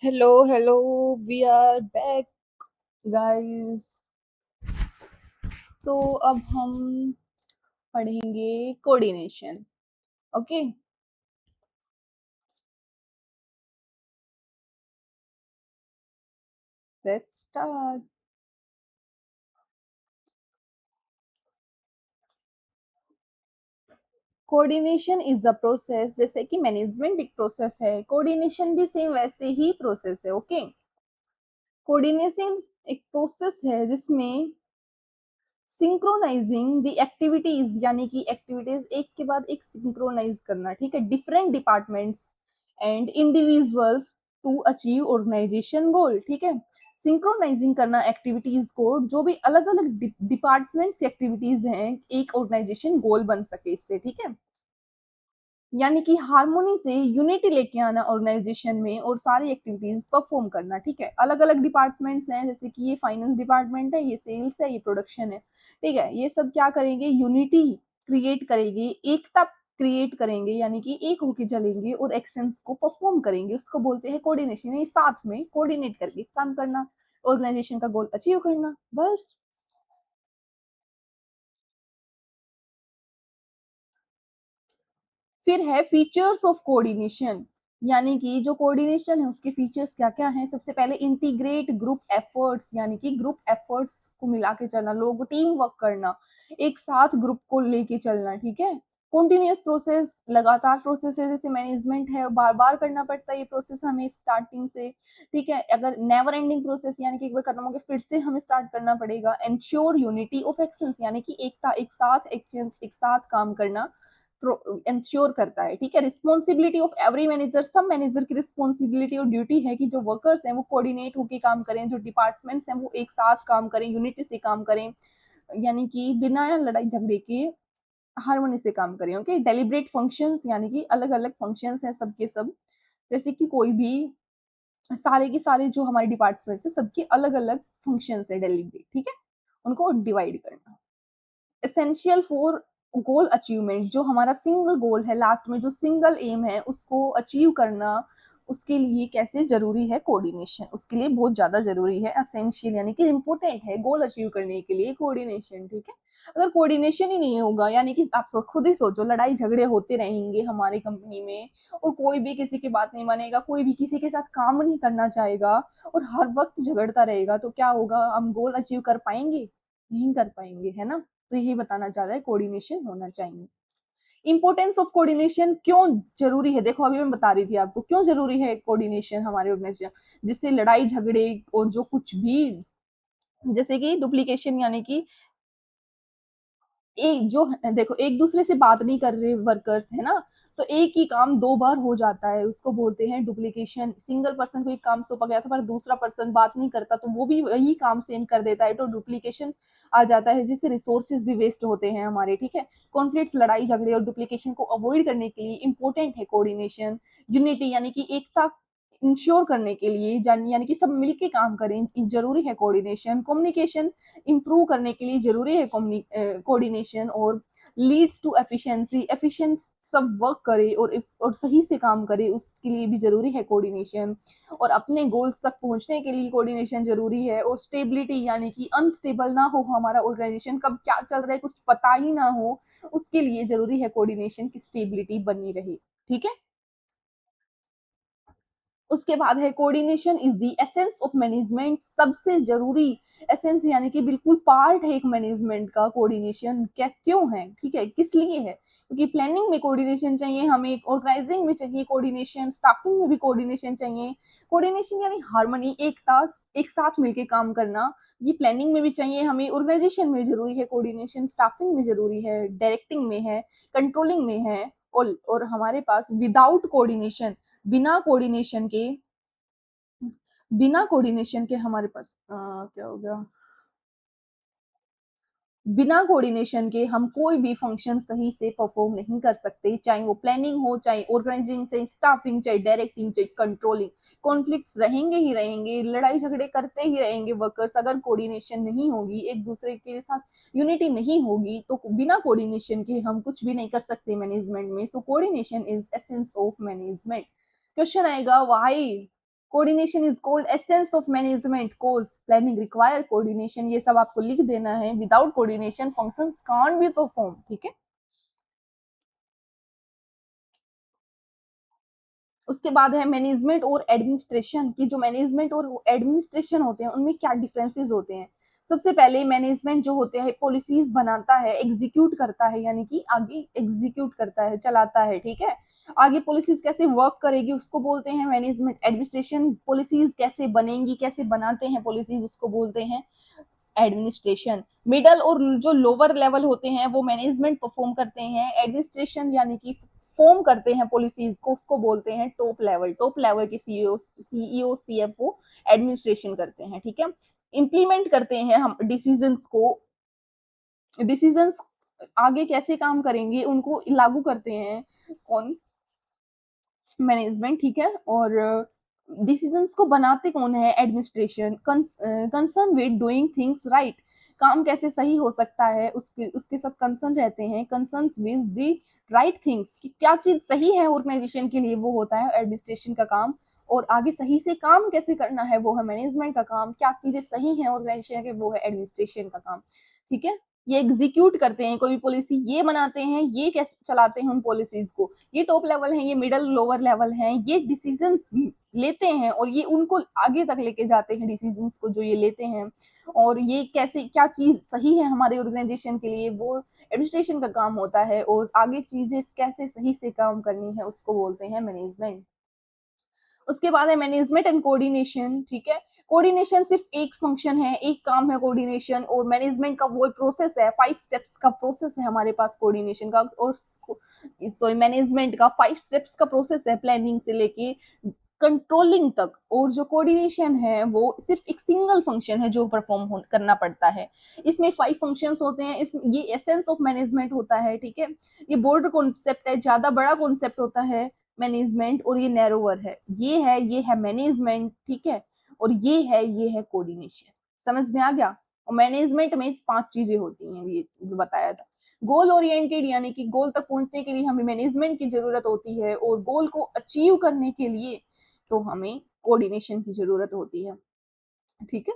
Hello, we are back, guys. तो अब हम पढ़ेंगे coordination. Okay, let's start. Coordination is a process. जैसे कि मैनेजमेंट एक प्रोसेस है, कोऑर्डिनेशन भी सेम वैसे ही प्रोसेस है. ओके, कोऑर्डिनेशन एक प्रोसेस है जिसमें सिंक्रोनाइजिंग द एक्टिविटीज, यानी कि एक्टिविटीज एक के बाद एक सिंक्रोनाइज करना. ठीक है, different departments and individuals to achieve organisation goal. ठीक है, सिंक्रोनाइजिंग करना एक्टिविटीज को, जो भी अलग अलग डिपार्टमेंट्स एक्टिविटीज हैं, एक ऑर्गेनाइजेशन गोल बन सके इससे. ठीक है, यानी कि हार्मोनी से यूनिटी लेके आना ऑर्गेनाइजेशन में और सारी एक्टिविटीज परफॉर्म करना. ठीक है, अलग अलग डिपार्टमेंट्स हैं, जैसे कि ये फाइनेंस डिपार्टमेंट है, ये सेल्स है, ये प्रोडक्शन है. ठीक है, ये सब क्या करेंगे, यूनिटी क्रिएट करेंगे, एकता क्रिएट करेंगे, यानी कि एक होके चलेंगे और एक्शंस को परफॉर्म करेंगे. उसको बोलते हैं कोऑर्डिनेशन. ये साथ में कोऑर्डिनेट करके काम करना, ऑर्गेनाइजेशन का गोल अचीव करना, बस. फिर है फीचर्स ऑफ कोऑर्डिनेशन, यानी कि जो कोऑर्डिनेशन है उसके फीचर्स क्या क्या हैं. सबसे पहले इंटीग्रेट ग्रुप एफर्ट्स, यानी कि ग्रुप एफर्ट्स को मिला के चलना, लोग टीम वर्क करना, एक साथ ग्रुप को लेके चलना. ठीक है, कॉन्टिन्यूस प्रोसेस, लगातार प्रोसेस है, जैसे मैनेजमेंट है, बार बार करना पड़ता है ये प्रोसेस हमें स्टार्टिंग से. ठीक है, अगर नेवर एंडिंग प्रोसेस, यानी कि एक बार खत्म हो गया फिर से हमें स्टार्ट करना पड़ेगा. एंश्योर यूनिटी ऑफ एक्शंस, यानी कि एकता, एक साथ एक्शंस, एक साथ काम करना इंश्योर करता है. ठीक है, रिस्पॉन्सिबिलिटी ऑफ एवरी मैनेजर, सब मैनेजर की रिस्पॉन्सिबिलिटी और ड्यूटी है कि जो वर्कर्स हैं वो कोऑर्डिनेट होकर काम करें, जो डिपार्टमेंट्स हैं वो एक साथ काम करें, यूनिटी से काम करें, यानी कि बिना लड़ाई झगड़े के हार्मोनी से काम करें. ओके, डेलिब्रेट फंक्शंस, यानी कि अलग अलग फंक्शंस हैं सबके सब, जैसे कि कोई भी सारे के सारे जो हमारे डिपार्टमेंट्स हैं सबके अलग अलग फंक्शंस है, डेलिब्रेट. ठीक है, उनको डिवाइड करना. एसेंशियल फॉर गोल अचीवमेंट, जो हमारा सिंगल गोल है, लास्ट में जो सिंगल एम है उसको अचीव करना, उसके लिए कैसे जरूरी है कोऑर्डिनेशन, उसके लिए बहुत ज्यादा जरूरी है. एसेंशियल यानी कि इम्पोर्टेंट है गोल अचीव करने के लिए कोऑर्डिनेशन. ठीक है, अगर कोऑर्डिनेशन ही नहीं होगा, यानी कि आप खुद ही सोचो, लड़ाई झगड़े होते रहेंगे हमारी कंपनी में और कोई भी किसी की बात नहीं मानेगा, कोई भी किसी के साथ काम नहीं करना चाहेगा और हर वक्त झगड़ता रहेगा, तो क्या होगा, हम गोल अचीव कर पाएंगे, नहीं कर पाएंगे, है ना. तो यही बताना चाह रहा है, कोऑर्डिनेशन होना चाहिए. इंपॉर्टेंस ऑफ कोऑर्डिनेशन क्यों जरूरी है, देखो अभी मैं बता रही थी आपको क्यों जरूरी है कोऑर्डिनेशन हमारे ऑर्गेनाइजेशन, जिससे लड़ाई झगड़े और जो कुछ भी, जैसे कि डुप्लीकेशन, यानी कि एक जो देखो एक दूसरे से बात नहीं कर रहे वर्कर्स, है ना, तो एक ही काम दो बार हो जाता है, उसको बोलते हैं डुप्लीकेशन. सिंगल पर्सन को एक काम सौंपा गया था पर दूसरा पर्सन बात नहीं करता तो वो भी वही काम सेम कर देता है, तो डुप्लीकेशन आ जाता है, जिससे रिसोर्सेज भी वेस्ट होते हैं हमारे. ठीक है, कॉन्फ्लिक्ट्स, लड़ाई झगड़े और डुप्लीकेशन को अवॉइड करने के लिए इंपॉर्टेंट है कोऑर्डिनेशन. यूनिटी, यानी कि एकता इंश्योर करने के लिए, यानी कि सब मिलके काम करें, जरूरी है कोऑर्डिनेशन. कम्युनिकेशन इंप्रूव करने के लिए जरूरी है कोऑर्डिनेशन. और लीड्स टू एफिशिएंसी, एफिशिएंट सब वर्क करे और सही से काम करे, उसके लिए भी जरूरी है कोऑर्डिनेशन. और अपने गोल्स तक पहुंचने के लिए कोऑर्डिनेशन जरूरी है. और स्टेबिलिटी, यानी कि अनस्टेबल ना हो हमारा ऑर्गेनाइजेशन, कब क्या चल रहा है कुछ पता ही ना हो, उसके लिए जरूरी है कोऑर्डिनेशन की स्टेबिलिटी बनी रहे. ठीक है, उसके बाद है coordination is the essence of management, सबसे जरूरी एसेंस, यानी कि बिल्कुल पार्ट है एक मैनेजमेंट का कोऑर्डिनेशन. क्या क्यों है, ठीक है, किस लिए है, क्योंकि प्लानिंग में कोऑर्डिनेशन चाहिए हमें, ऑर्गेनाइजिंग में चाहिए कोऑर्डिनेशन, स्टाफिंग में भी कोऑर्डिनेशन चाहिए. कोऑर्डिनेशन यानी हार्मनी, एकता, एक साथ मिलकर काम करना, ये प्लानिंग में भी चाहिए हमें, ऑर्गेनाइजेशन में जरूरी है कोऑर्डिनेशन, स्टाफिंग में जरूरी है, डायरेक्टिंग में है, कंट्रोलिंग में है. और हमारे पास विदाउट कोऑर्डिनेशन, बिना कोऑर्डिनेशन के, बिना कोऑर्डिनेशन के हमारे पास क्या हो गया, बिना कोऑर्डिनेशन के हम कोई भी फंक्शन सही से परफॉर्म नहीं कर सकते, चाहे वो प्लानिंग हो, चाहे ऑर्गेनाइजिंग, चाहे स्टाफिंग, चाहे डायरेक्टिंग, चाहे कंट्रोलिंग. कॉन्फ्लिक्ट्स रहेंगे ही रहेंगे, लड़ाई झगड़े करते ही रहेंगे वर्कर्स, अगर कोऑर्डिनेशन नहीं होगी, एक दूसरे के साथ यूनिटी नहीं होगी, तो बिना कोऑर्डिनेशन के हम कुछ भी नहीं कर सकते मैनेजमेंट में. So coordination is essence of management. Question आएगा, why coordination is called essence of management, cause planning require coordination, ये सब आपको लिख देना है। Without coordination functions can't be perform, ठीक है। उसके बाद है मैनेजमेंट और एडमिनिस्ट्रेशन की, जो मैनेजमेंट और एडमिनिस्ट्रेशन होते हैं उनमें क्या डिफरेंसेस होते हैं। सबसे पहले मैनेजमेंट जो होते हैं पॉलिसीज बनाता है, एग्जीक्यूट करता है, यानी कि आगे एग्जीक्यूट करता है, चलाता है, ठीक है। आगे पॉलिसीज कैसे वर्क करेगी उसको बोलते हैं मैनेजमेंट। एडमिनिस्ट्रेशन पॉलिसीज कैसे बनेंगी, कैसे बनाते हैं पॉलिसीज, उसको बोलते हैं एडमिनिस्ट्रेशन। मिडल और जो लोअर लेवल होते हैं वो मैनेजमेंट परफॉर्म करते हैं, एडमिनिस्ट्रेशन यानी कि फॉर्म करते हैं पॉलिसीज को, उसको बोलते हैं टॉप लेवल। टॉप लेवल के सीईओ सीएफओ एडमिनिस्ट्रेशन करते हैं, ठीक है। इम्प्लीमेंट करते हैं हम डिसीजंस को, डिसीजंस आगे कैसे काम करेंगे उनको लागू करते हैं कौन, मैनेजमेंट, ठीक है। और डिसीजंस को बनाते कौन है, administration. Concern with doing things right, काम कैसे सही हो सकता है उसके उसके साथ कंसर्न रहते हैं। Concerns with the right things, कि क्या चीज सही है ऑर्गेनाइजेशन के लिए, वो होता है एडमिनिस्ट्रेशन का काम। और आगे सही से काम कैसे करना है वो है मैनेजमेंट का काम। क्या चीजें सही हैं ऑर्गेनाइजेशन के, वो है एडमिनिस्ट्रेशन का काम, ठीक है। ये एग्जीक्यूट करते हैं कोई भी पॉलिसी, ये बनाते हैं, ये कैसे चलाते हैं उन पॉलिसीज को। ये टॉप लेवल है, ये मिडल लोअर लेवल है, ये डिसीजंस लेते हैं और ये उनको आगे तक लेके जाते हैं डिसीजंस को जो ये लेते हैं। और ये कैसे क्या चीज सही है हमारे ऑर्गेनाइजेशन के लिए, वो एडमिनिस्ट्रेशन का काम होता है। और आगे चीजें कैसे सही से काम करनी है उसको बोलते हैं मैनेजमेंट। उसके बाद है मैनेजमेंट एंड कोऑर्डिनेशन, ठीक है। कोऑर्डिनेशन सिर्फ एक फंक्शन है, एक काम है कोऑर्डिनेशन। और मैनेजमेंट का वो प्रोसेस है, 5 स्टेप्स का प्रोसेस है हमारे पास कोऑर्डिनेशन का। और सॉरी मैनेजमेंट का 5 स्टेप्स का प्रोसेस है, प्लानिंग से लेके कंट्रोलिंग तक। और जो कोऑर्डिनेशन है वो सिर्फ एक सिंगल फंक्शन है जो परफॉर्म करना पड़ता है। इसमें 5 फंक्शंस होते हैं, इस ये एसेंस ऑफ मैनेजमेंट होता है, ठीक है। ये बोर्ड कॉन्सेप्ट है, ज्यादा बड़ा कॉन्सेप्ट होता है मैनेजमेंट, और ये नैरोवर है। ये है मैनेजमेंट, ठीक है। और ये है कोऑर्डिनेशन। समझ में आ गया। और मैनेजमेंट में 5 चीजें होती हैं, ये जो बताया था। गोल ओरिएंटेड, यानी कि गोल तक पहुंचने के लिए हमें मैनेजमेंट की जरूरत होती है, और गोल को अचीव करने के लिए तो हमें कोऑर्डिनेशन की जरूरत होती है, ठीक है।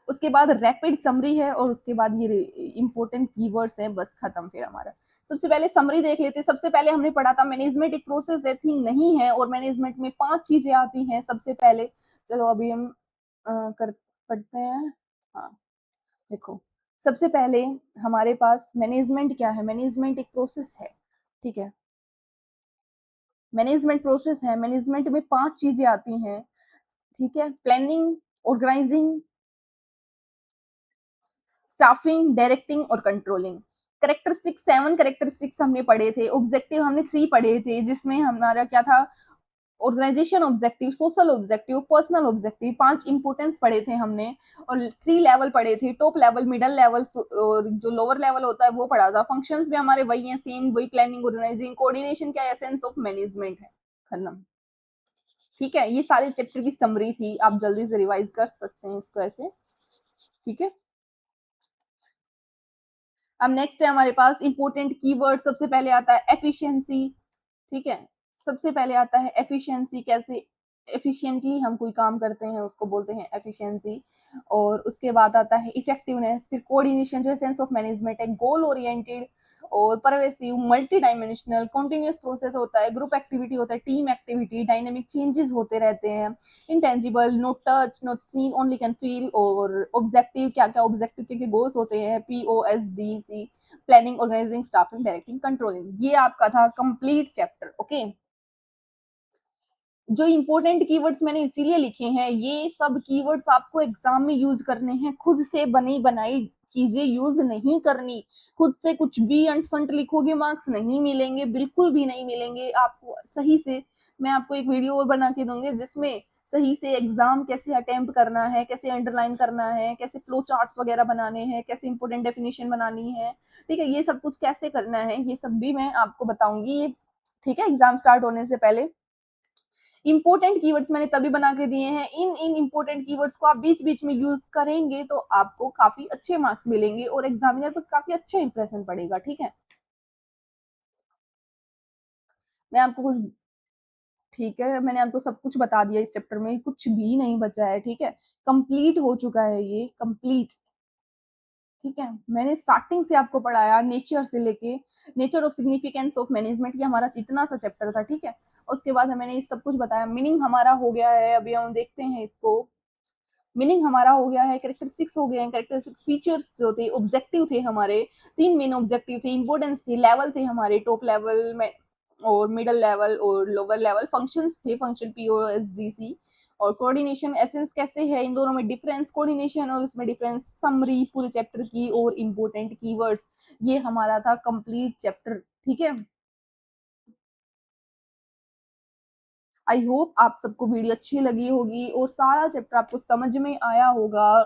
उसके बाद रैपिड समरी है, और उसके बाद ये इंपॉर्टेंट कीवर्ड्स हैं, बस खत्म फिर हमारा। सबसे पहले समरी देख लेते हैं। सबसे पहले हमने पढ़ा था मैनेजमेंट एक प्रोसेस है, थिंग नहीं है। और मैनेजमेंट में 5 चीजें आती हैं सबसे पहले। चलो अभी हम कर पढ़ते हैं। हाँ, देखो, सबसे पहले हमारे पास मैनेजमेंट क्या है। मैनेजमेंट एक प्रोसेस है, ठीक है। मैनेजमेंट प्रोसेस है, मैनेजमेंट में 5 चीजें आती हैं, ठीक है। प्लानिंग, ऑर्गेनाइजिंग, स्टाफिंग, डायरेक्टिंग और कंट्रोलिंग। कैरेक्टरिस्टिक्स 7 कैरेक्टरिस्टिक्स हमने पढ़े थे। ऑब्जेक्टिव हमने 3 पढ़े थे, जिसमें हमारा क्या था, organization objective, social objective, personal objective, 5 importance पढ़े थे हमने। और 3 लेवल पढ़े थे, टॉप लेवल, मिडल लेवल और जो लोअर लेवल होता है वो पढ़ा था। फंक्शंस भी हमारे वही हैं, सेम वही, प्लानिंग, ऑर्गेनाइजिंग, कोऑर्डिनेशन क्या एसेंस ऑफ मैनेजमेंट है, खत्म, ठीक है। ये सारे चैप्टर की समरी थी, आप जल्दी से रिवाइज कर सकते हैं इसको ऐसे, ठीक है। अब नेक्स्ट है हमारे पास इंपोर्टेंट कीवर्ड। सबसे पहले आता है एफिशिएंसी, ठीक है। सबसे पहले आता है एफिशिएंसी, कैसे एफिशिएंटली हम कोई काम करते हैं उसको बोलते हैं एफिशिएंसी। और उसके बाद आता है इफेक्टिवनेस, फिर कोऑर्डिनेशन जो सेंस ऑफ मैनेजमेंट है, गोल ओरिएंटेड और pervasive, multi dimensional, continuous process होता है, ग्रुप एक्टिविटी होता है, टीम एक्टिविटी, डायनेमिक चेंजेस होते रहते हैं, intangible, no touch, not seen, only can feel. और ऑब्जेक्टिव क्या क्या, ऑब्जेक्टिव के गोल्स होते हैं, POSDC, planning, organizing, staffing, directing, controlling. ये आपका था कंप्लीट चैप्टर, ओके। जो इंपॉर्टेंट कीवर्ड्स मैंने इसीलिए लिखे हैं, ये सब कीवर्ड्स आपको एग्जाम में यूज करने हैं, खुद से बनी बनाई चीजें यूज नहीं करनी। खुद से कुछ भी अंट संट लिखोगे मार्क्स नहीं मिलेंगे, बिल्कुल भी नहीं मिलेंगे आपको। सही से मैं आपको एक वीडियो और बना के दूंगी जिसमें सही से एग्जाम कैसे अटेम्प्ट करना है, कैसे अंडरलाइन करना है, कैसे फ्लो चार्ट्स वगैरह बनाने हैं, कैसे इंपॉर्टेंट डेफिनेशन बनानी है, ठीक है। ये सब कुछ कैसे करना है ये सब भी मैं आपको बताऊंगी, ये ठीक है, एग्जाम स्टार्ट होने से पहले। इंपॉर्टेंट कीवर्ड्स मैंने तभी बना के दिए हैं, इन इंपॉर्टेंट कीवर्ड्स को आप बीच बीच में यूज करेंगे तो आपको काफी अच्छे मार्क्स मिलेंगे और एग्जामिनर पर काफी अच्छा इंप्रेशन पड़ेगा, ठीक है। मैं आपको कुछ ठीक है? मैंने आपको सब कुछ बता दिया इस चैप्टर में, कुछ भी नहीं बचा है, ठीक है? कंप्लीट हो चुका है ये, कंप्लीट, ठीक है? मैंने स्टार्टिंग से आपको पढ़ाया नेचर से लेके nature of significance of management, ये हमारा इतना सा चैप्टर था, ठीक है? उसके बाद मैंने ये सब कुछ बताया, मीनिंग हमारा हो गया है, अभी हम देखते हैं इसको। मीनिंग हमारा हो गया है, कैरेक्टरिस्टिक्स हो गए हैं, कैरेक्टरिस्टिक फीचर्स जो थे, ऑब्जेक्टिव थे हमारे, 3 मेन ऑब्जेक्टिव थे, इंपॉर्टेंस थी, लेवल थे हमारे, टॉप लेवल में और मिडल लेवल और लोअर लेवल, फंक्शंस थे, फंक्शन पीओएसडीसी, और कोऑर्डिनेशन एसेंस कैसे है, इन दोनों में डिफरेंस, कोऑर्डिनेशन और इसमें डिफरेंस, समरी पूरे चैप्टर की और इंपॉर्टेंट कीवर्ड्स, ये हमारा था कंप्लीट चैप्टर, ठीक है? आई होप आप सबको वीडियो अच्छी लगी होगी और सारा चैप्टर आपको समझ में आया होगा।